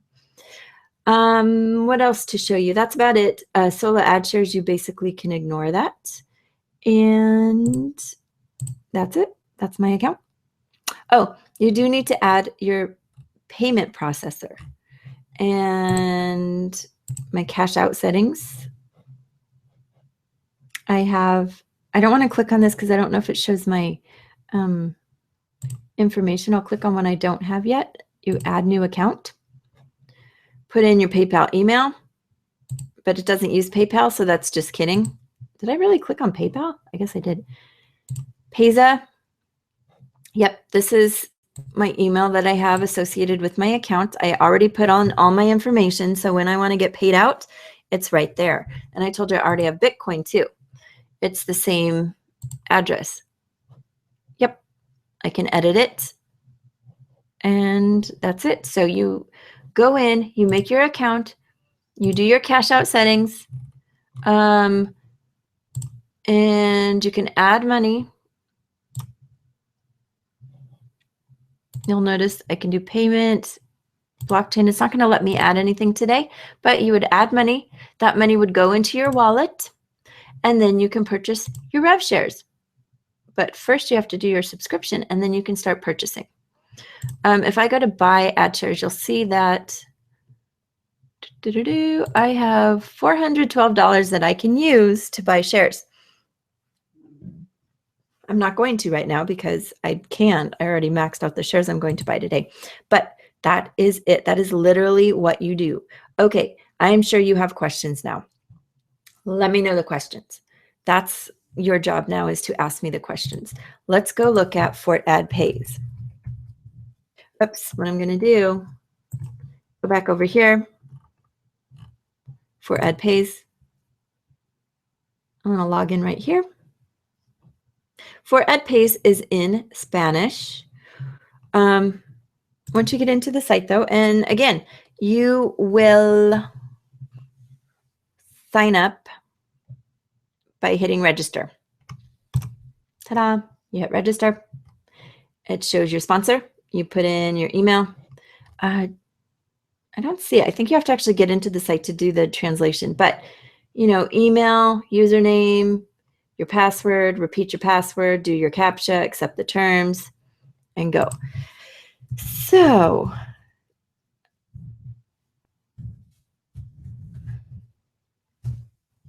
Speaker 1: What else to show you? That's about it. Solo ad shares, you basically can ignore that. And that's it. That's my account. Oh, you do need to add your payment processor and my cash out settings. I don't want to click on this because I don't know if it shows my information. I'll click on one I don't have yet. You add new account. Put in your PayPal email, but it doesn't use PayPal, so that's just kidding. Did I really click on PayPal? I guess I did. Payza. Yep, this is my email that I have associated with my account. I already put on all my information. So when I want to get paid out, it's right there. And I told you I already have Bitcoin too. It's the same address. Yep. I can edit it. And that's it. So you go in, you make your account, you do your cash out settings, and you can add money. You'll notice I can do payment, blockchain. It's not going to let me add anything today, but you would add money. That money would go into your wallet, and then you can purchase your rev shares. But first you have to do your subscription, and then you can start purchasing. If I go to buy ad shares, you'll see that I have $412 that I can use to buy shares. I'm not going to right now because I can't. I already maxed out the shares I'm going to buy today. But that is it. That is literally what you do. Okay, I am sure you have questions now. Let me know the questions. That's your job now, is to ask me the questions. Let's go look at Fort Ad Pays. Oops, what I'm going to do, go back over here. Fort Ad Pays. I'm going to log in right here. Fort Ad Pays is in Spanish. Once you get into the site, though, and again, you will sign up by hitting register. Ta-da! You hit register. It shows your sponsor. You put in your email. I don't see it. I think you have to actually get into the site to do the translation. But, you know, email, username, your password, repeat your password, do your CAPTCHA, accept the terms, and go. So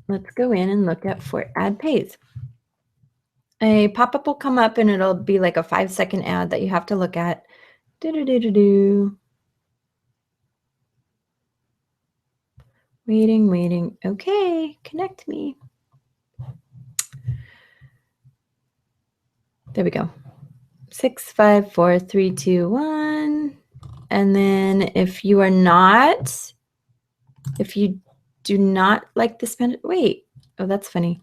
Speaker 1: let's go in and look at Fort Ad Pays. A pop-up will come up and it'll be like a 5-second ad that you have to look at. Waiting. Okay, connect me. There we go. 6, 5, 4, 3, 2, 1. And then if you do not like the Spanish, wait. Oh, that's funny.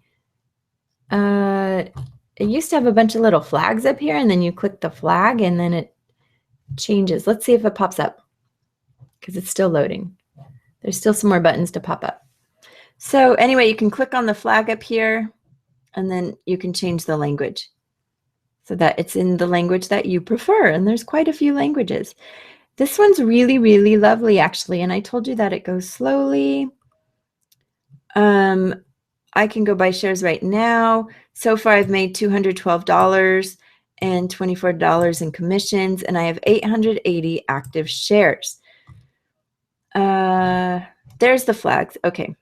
Speaker 1: It used to have a bunch of little flags up here, and then you click the flag and then it changes. Let's see if it pops up because it's still loading. There's still some more buttons to pop up. So anyway, you can click on the flag up here and then you can change the language so that it's in the language that you prefer. And there's quite a few languages. This one's really, really lovely, actually. And I told you that it goes slowly. I can go buy shares right now. So far, I've made $212 and $24 in commissions, and I have 880 active shares. There's the flags. Okay.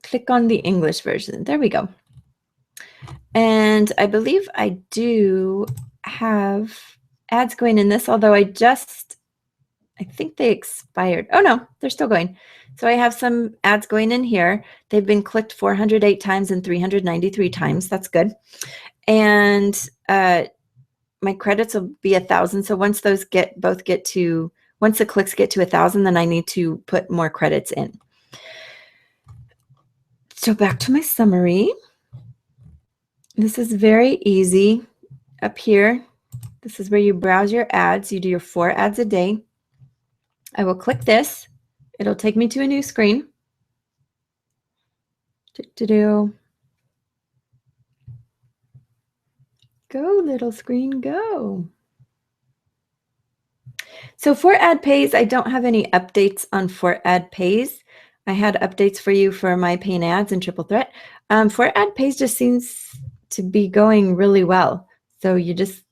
Speaker 1: Click on the English version. There we go. And I believe I do have ads going in this, although I think they expired. Oh no, they're still going. So I have some ads going in here. They've been clicked 408 times and 393 times. That's good. And my credits will be 1,000. So once those once the clicks get to 1,000, then I need to put more credits in. So back to my summary. This is very easy. Up here, this is where you browse your ads. You do your 4 ads a day. I will click this. It'll take me to a new screen. Go, little screen, go. So Fort Ad Pays, I don't have any updates on Fort Ad Pays. I had updates for you for my paying ads and Triple Threat. Fort Ad Pays just seems to be going really well. So you just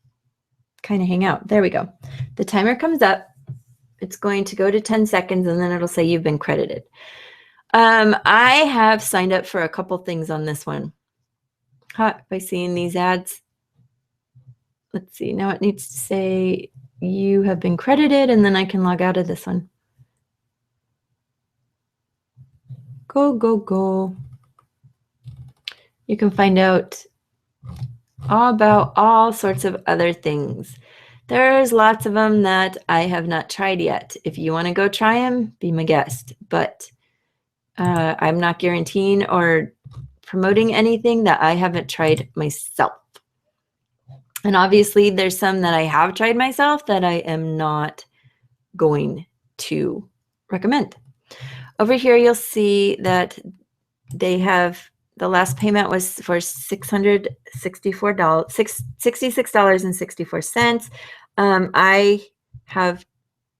Speaker 1: kind of hang out. There we go. The timer comes up. It's going to go to 10 seconds and then it'll say you've been credited. I have signed up for a couple things on this one. By seeing these ads. Let's see. Now it needs to say you have been credited, and then I can log out of this one. Go. You can find out all about all sorts of other things. There's lots of them that I have not tried yet. If you want to go try them, be my guest. But I'm not guaranteeing or promoting anything that I haven't tried myself. And obviously, there's some that I have tried myself that I am not going to recommend. Over here, you'll see that they have the last payment was for $66.64. I have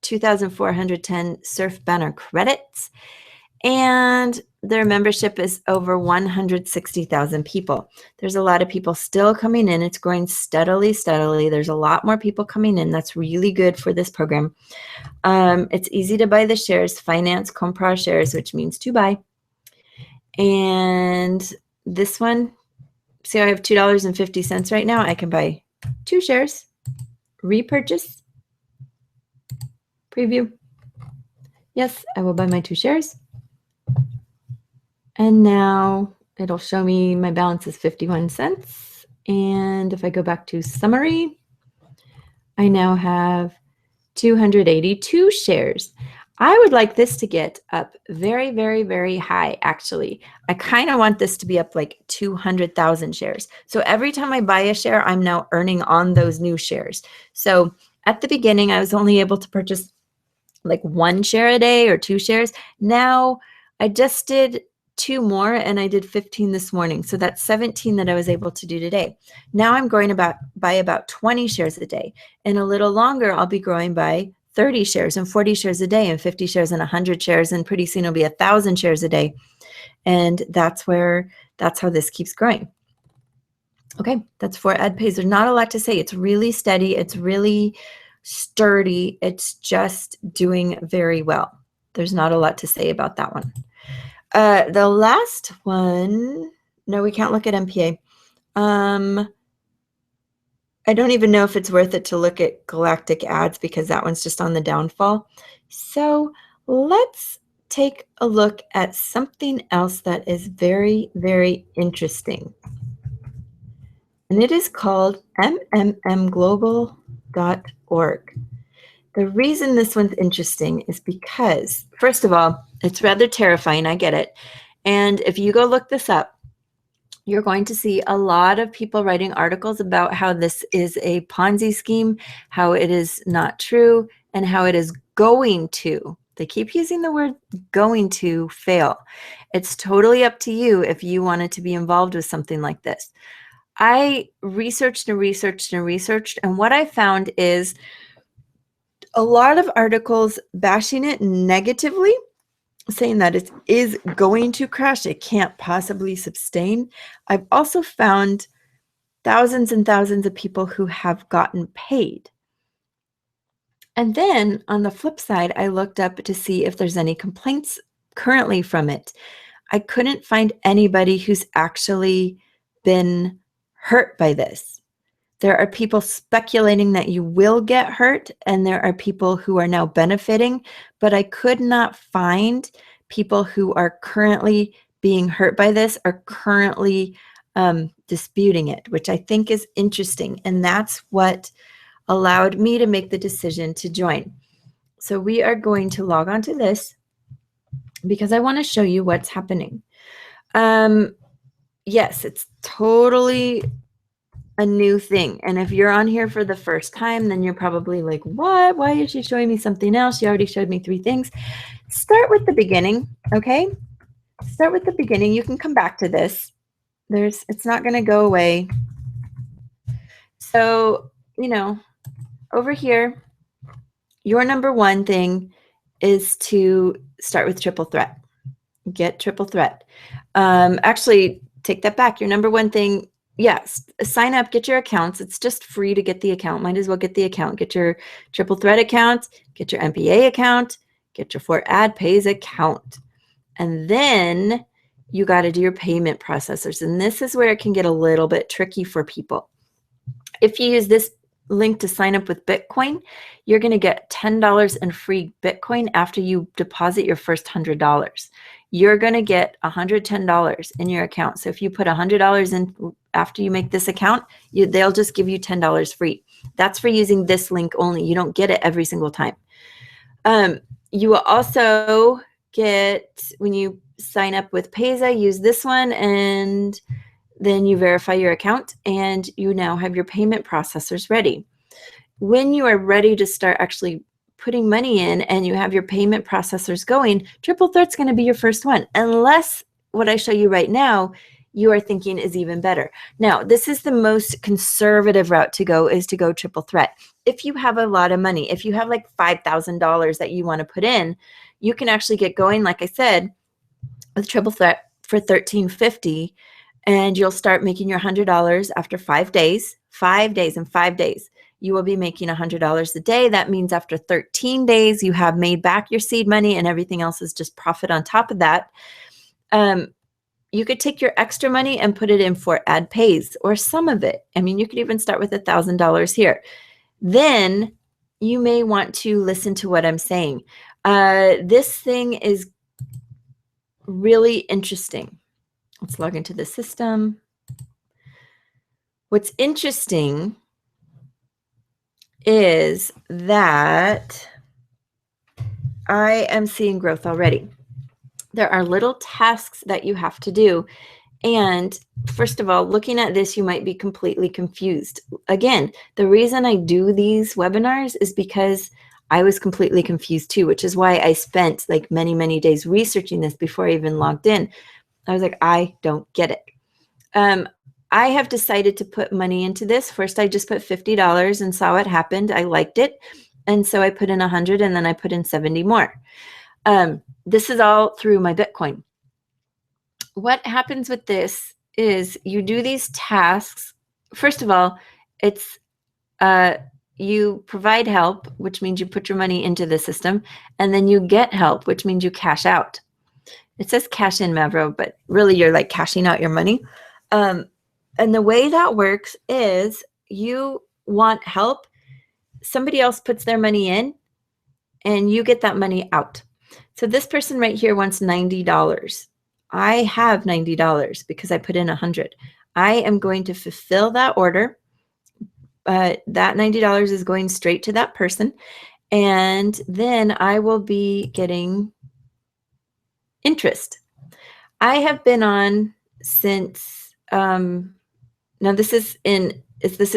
Speaker 1: 2,410 Surf Banner credits, and their membership is over 160,000 people. There's a lot of people still coming in. It's growing steadily. There's a lot more people coming in. That's really good for this program. It's easy to buy the shares, finance comprar shares, which means to buy. And this one, see, I have $2.50 right now. I can buy 2 shares, repurchase, preview. Yes, I will buy my 2 shares. And now it'll show me my balance is 51 cents. And if I go back to summary, I now have 282 shares. I would like this to get up very, very, very high, actually. I kind of want this to be up like 200,000 shares. So every time I buy a share, I'm now earning on those new shares. So at the beginning, I was only able to purchase like 1 share a day or 2 shares. Now I just did 2 more, and I did 15 this morning. So that's 17 that I was able to do today. Now I'm growing by about 20 shares a day. In a little longer, I'll be growing by 30 shares and 40 shares a day and 50 shares and 100 shares. And pretty soon it'll be 1,000 shares a day. And that's how this keeps growing. Okay, that's for AdPays. There's not a lot to say. It's really steady. It's really sturdy. It's just doing very well. There's not a lot to say about that one. The last one, no, we can't look at MPA. I don't even know if it's worth it to look at Galactic Ads because that one's just on the downfall. So let's take a look at something else that is very, very interesting. And it is called MMMGlobal.org. The reason this one's interesting is because, first of all, it's rather terrifying. I get it. And if you go look this up, you're going to see a lot of people writing articles about how this is a Ponzi scheme, how it is not true, and how it is going to. They keep using the word going to fail. It's totally up to you if you wanted to be involved with something like this. I researched, and what I found is a lot of articles bashing it negatively, saying that it is going to crash. It can't possibly sustain. I've also found thousands and thousands of people who have gotten paid. And then on the flip side, I looked up to see if there's any complaints currently from it. I couldn't find anybody who's actually been hurt by this. There are people speculating that you will get hurt, and there are people who are now benefiting, but I could not find people who are currently being hurt by this or currently disputing it, which I think is interesting. And that's what allowed me to make the decision to join. So we are going to log on to this because I want to show you what's happening. Yes, it's totally a new thing. And if you're on here for the first time, then you're probably like, what? Why is she showing me something else? She already showed me 3 things. Start with the beginning, okay? Start with the beginning. You can come back to this. It's not going to go away. So, over here, your number 1 thing is to start with triple threat. Get triple threat. Actually, take that back. Your number 1 thing, yes, sign up, get your accounts. It's just free to get the account. Might as well get the account. Get your triple threat account, get your MPA account, get your for AdPays account. And then you got to do your payment processors. And this is where it can get a little bit tricky for people. If you use this link to sign up with Bitcoin, you're going to get $10 in free Bitcoin after you deposit your first $100. You're going to get $110 in your account. So if you put $100 in after you make this account, they'll just give you $10 free. That's for using this link only. You don't get it every single time. You will also get, when you sign up with Payza, use this one, and then you verify your account, and you now have your payment processors ready. When you are ready to start actually putting money in and you have your payment processors going, Triple Threat's going to be your first one, unless what I show you right now you are thinking is even better. Now, this is the most conservative route to go, is to go Triple Threat. If you have a lot of money, if you have like $5,000 that you want to put in, you can actually get going, like I said, with Triple Threat for $13.50, and you'll start making your $100 after 5 days. 5 days. In 5 days, you will be making $100 a day. That means after 13 days, you have made back your seed money, and everything else is just profit on top of that. You could take your extra money and put it in for ad pays, or some of it. I mean, you could even start with $1,000 here. Then you may want to listen to what I'm saying. This thing is really interesting. Let's log into the system. What's interesting is that I am seeing growth already. There are little tasks that you have to do. And first of all, looking at this, you might be completely confused. Again, the reason I do these webinars is because I was completely confused too, which is why I spent like many, many days researching this before I even logged in. I was like, I don't get it. I have decided to put money into this. First, I just put $50 and saw what happened. I liked it. And so I put in 100, and then I put in 70 more. This is all through my Bitcoin. What happens with this is you do these tasks. First of all, it's you provide help, which means you put your money into the system, and then you get help, which means you cash out. It says cash in, Mavro, but really you're like cashing out your money. And the way that works is you want help. Somebody else puts their money in, and you get that money out. So this person right here wants $90. I have $90 because I put in 100. I am going to fulfill that order. That $90 is going straight to that person. And then I will be getting interest. I have been on since, now this is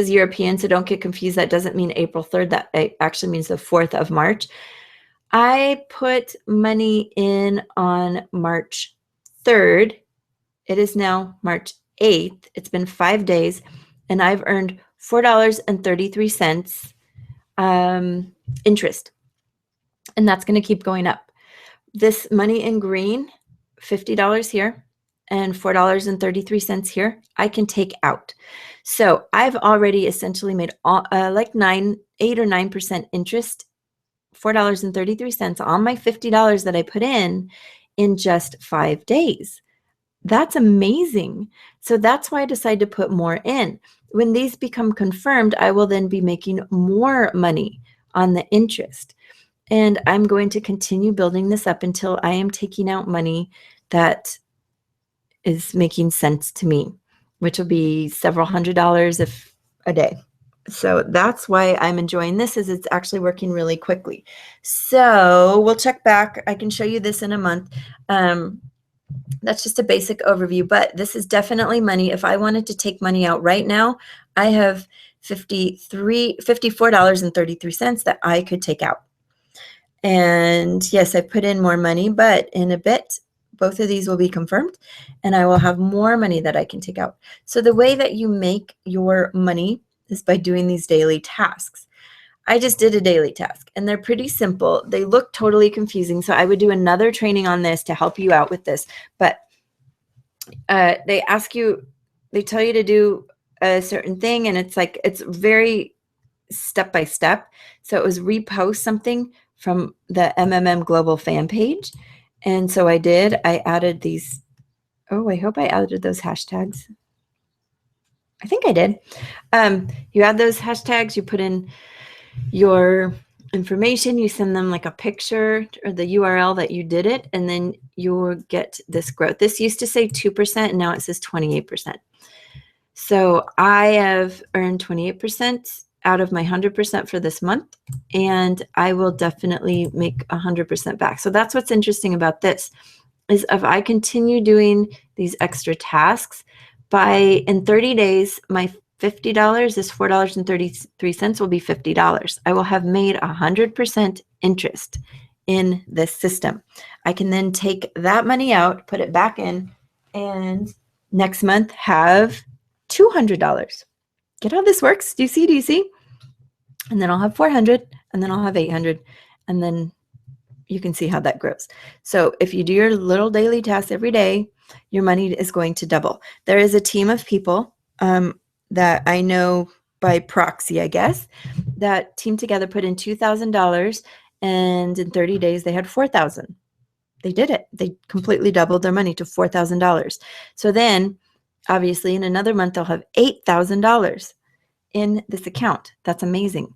Speaker 1: European, so don't get confused. That doesn't mean April 3rd. That actually means the 4th of March. I put money in on March 3rd. It is now March 8th. It's been 5 days, and I've earned $4.33 interest. And that's going to keep going up. This money in green, $50 here and $4.33 here, I can take out. So I've already essentially made like 8 or 9% interest, $4.33 on my $50 that I put in just 5 days. That's amazing. So that's why I decided to put more in. When these become confirmed, I will then be making more money on the interest. And I'm going to continue building this up until I am taking out money that is making sense to me, which will be several $100s if a day. So that's why I'm enjoying this, is it's actually working really quickly. So we'll check back. I can show you this in a month. That's just a basic overview, but this is definitely money. If I wanted to take money out right now, I have $54.33 that I could take out. And yes, I put in more money, but in a bit, both of these will be confirmed, and I will have more money that I can take out. So the way that you make your money is by doing these daily tasks. I just did a daily task, and they're pretty simple. They look totally confusing, so I would do another training on this to help you out with this. But they ask you, they tell you to do a certain thing, and it's like, it's very step by step. So it was repost something from the MMMGlobal fan page. And so I added these. Oh, I hope I added those hashtags. I think I did. You add those hashtags, you put in your information, you send them like a picture or the URL that you did it, and then you'll get this growth. This used to say 2%, and now it says 28%. So I have earned 28%. out of my 100% for this month, and I will definitely make 100% back. So that's what's interesting about this, is if I continue doing these extra tasks, in 30 days, my $50 is $4.33 will be $50. I will have made 100% interest in this system. I can then take that money out, put it back in, and next month have $200. Get how this works? Do you see? Do you see? And then I'll have 400, and then I'll have 800, and then you can see how that grows. So if you do your little daily tasks every day, your money is going to double. There is a team of people that I know by proxy, I guess, that team together put in $2,000, and in 30 days they had $4,000. They did it. They completely doubled their money to $4,000. So then, obviously, in another month, they'll have $8,000 in this account. That's amazing.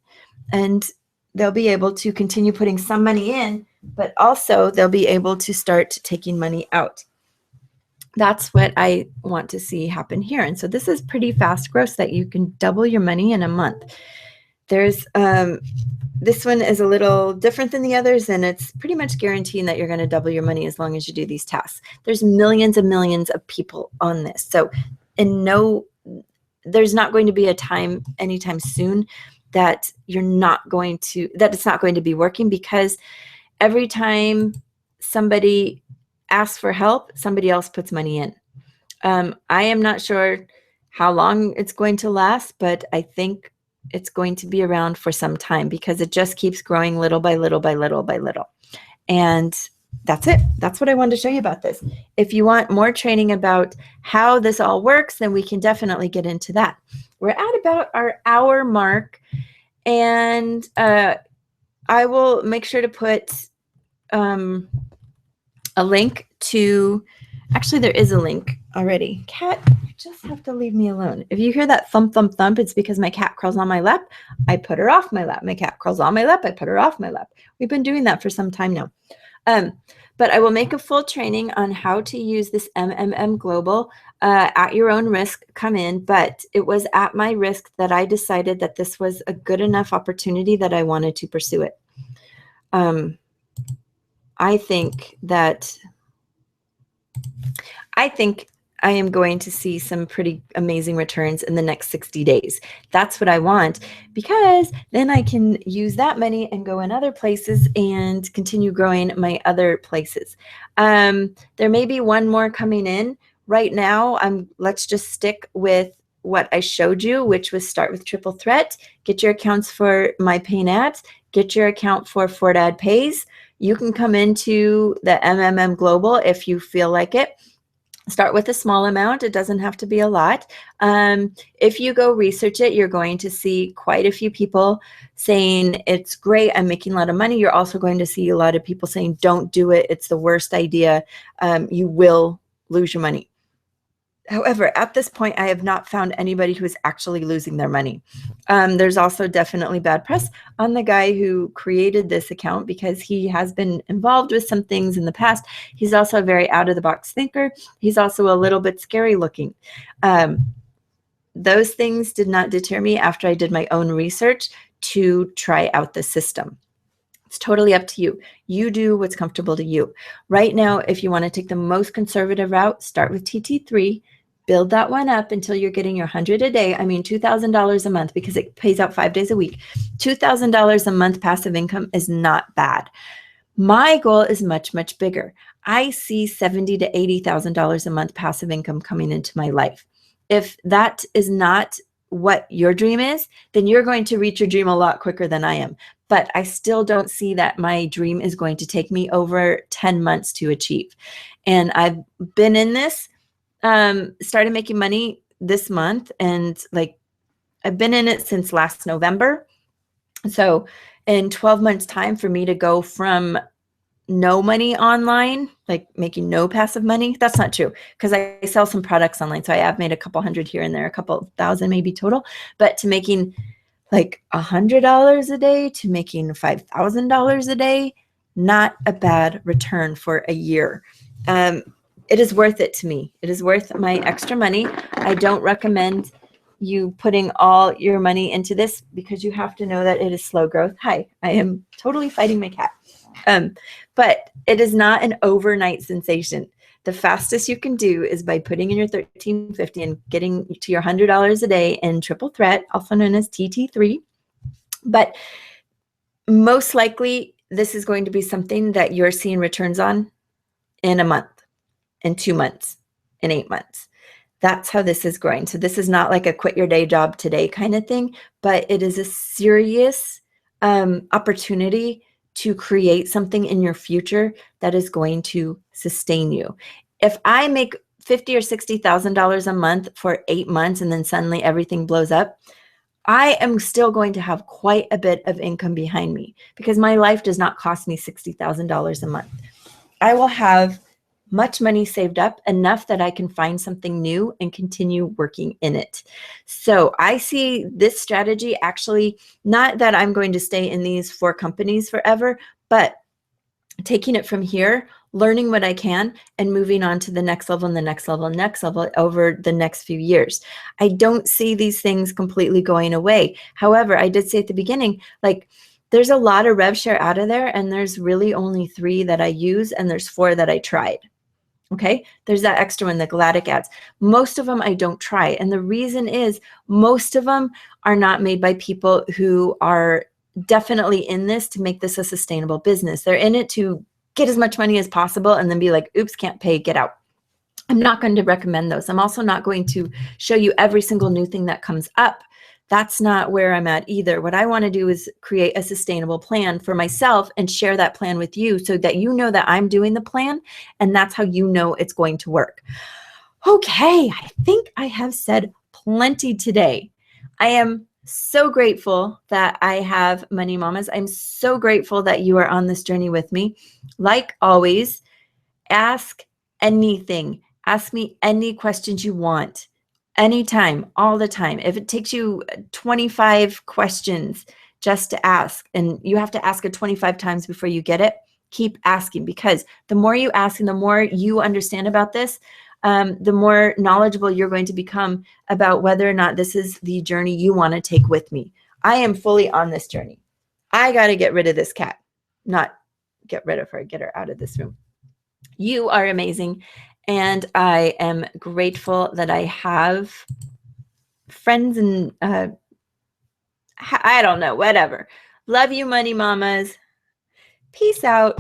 Speaker 1: And they'll be able to continue putting some money in, but also they'll be able to start taking money out. That's what I want to see happen here. And so this is pretty fast growth, that you can double your money in a month. There's this one is a little different than the others, and it's pretty much guaranteeing that you're going to double your money as long as you do these tasks. There's millions and millions of people on this. So there's not going to be a time anytime soon that it's not going to be working, because every time somebody asks for help, somebody else puts money in. I am not sure how long it's going to last, but I think it's going to be around for some time, because it just keeps growing little by little by little by little. And that's it. That's what I wanted to show you about this. If you want more training about how this all works, then we can definitely get into that. We're at about our hour mark, and I will make sure to put a link to, actually there is a link already. Cat, you just have to leave me alone. If you hear that thump, thump, thump, it's because my cat crawls on my lap. I put her off my lap. My cat crawls on my lap. I put her off my lap. We've been doing that for some time now. But I will make a full training on how to use this MMMGlobal at your own risk. Come in, but it was at my risk that I decided that this was a good enough opportunity that I wanted to pursue it. I think I am going to see some pretty amazing returns in the next 60 days. That's what I want, because then I can use that money and go in other places and continue growing my other places. There may be one more coming in. Right now, let's just stick with what I showed you, which was start with Triple Threat, get your accounts for My Paying Ads, get your account for FortAd Pays. You can come into the MMMGlobal if you feel like it. Start with a small amount. It doesn't have to be a lot. If you go research it, you're going to see quite a few people saying it's great, I'm making a lot of money. You're also going to see a lot of people saying don't do it, it's the worst idea, you will lose your money. However, at this point, I have not found anybody who is actually losing their money. There's also definitely bad press on the guy who created this account, because he has been involved with some things in the past. He's also a very out-of-the-box thinker. He's also a little bit scary looking. Those things did not deter me after I did my own research to try out the system. It's totally up to you. You do what's comfortable to you. Right now, if you want to take the most conservative route, start with TT3. Build that one up until you're getting your 100 a day. I mean, $2,000 a month, because it pays out 5 days a week. $2,000 a month passive income is not bad. My goal is much, much bigger. I see $70,000 to $80,000 a month passive income coming into my life. If that is not what your dream is, then you're going to reach your dream a lot quicker than I am. But I still don't see that my dream is going to take me over 10 months to achieve. And I've been in this, started making money this month, and I've been in it since last November. So in 12 months time, for me to go from no money online, like making no passive money, that's not true, because I sell some products online. So I have made a couple hundred here and there, a couple thousand maybe total, but to making like $100 a day to making $5,000 a day, not a bad return for a year. It is worth it to me. It is worth my extra money. I don't recommend you putting all your money into this, because you have to know that it is slow growth. Hi, I am totally fighting my cat. But it is not an overnight sensation. The fastest you can do is by putting in your $13.50 and getting to your $100 a day in triple threat, also known as TT3. But most likely, this is going to be something that you're seeing returns on in a month, in 2 months, in 8 months. That's how this is growing. So this is not like a quit your day job today kind of thing, but it is a serious opportunity to create something in your future that is going to sustain you. If I make $50,000 or $60,000 a month for 8 months and then suddenly everything blows up, I am still going to have quite a bit of income behind me, because my life does not cost me $60,000 a month. I will have much money saved up, enough that I can find something new and continue working in it. So I see this strategy actually, not that I'm going to stay in these 4 companies forever, but taking it from here, learning what I can, and moving on to the next level and the next level and next level over the next few years. I don't see these things completely going away. However, I did say at the beginning, like, there's a lot of rev share out of there, and there's really only 3 that I use, and there's 4 that I tried. Okay, there's that extra one, the Galactic ads. Most of them I don't try. And the reason is most of them are not made by people who are definitely in this to make this a sustainable business. They're in it to get as much money as possible and then be like, oops, can't pay, get out. I'm not going to recommend those. I'm also not going to show you every single new thing that comes up. That's not where I'm at either. What I want to do is create a sustainable plan for myself and share that plan with you so that you know that I'm doing the plan, and that's how you know it's going to work. Okay, I think I have said plenty today. I am so grateful that I have Money Mamas. I'm so grateful that you are on this journey with me. Like always, ask anything. Ask me any questions you want. Anytime, all the time. If it takes you 25 questions just to ask, and you have to ask it 25 times before you get it, keep asking, because the more you ask and the more you understand about this, the more knowledgeable you're going to become about whether or not this is the journey you want to take with me. I am fully on this journey. I got to get rid of this cat. Not get rid of her, get her out of this room. You are amazing. And I am grateful that I have friends and I don't know, whatever. Love you, Money Mamas. Peace out.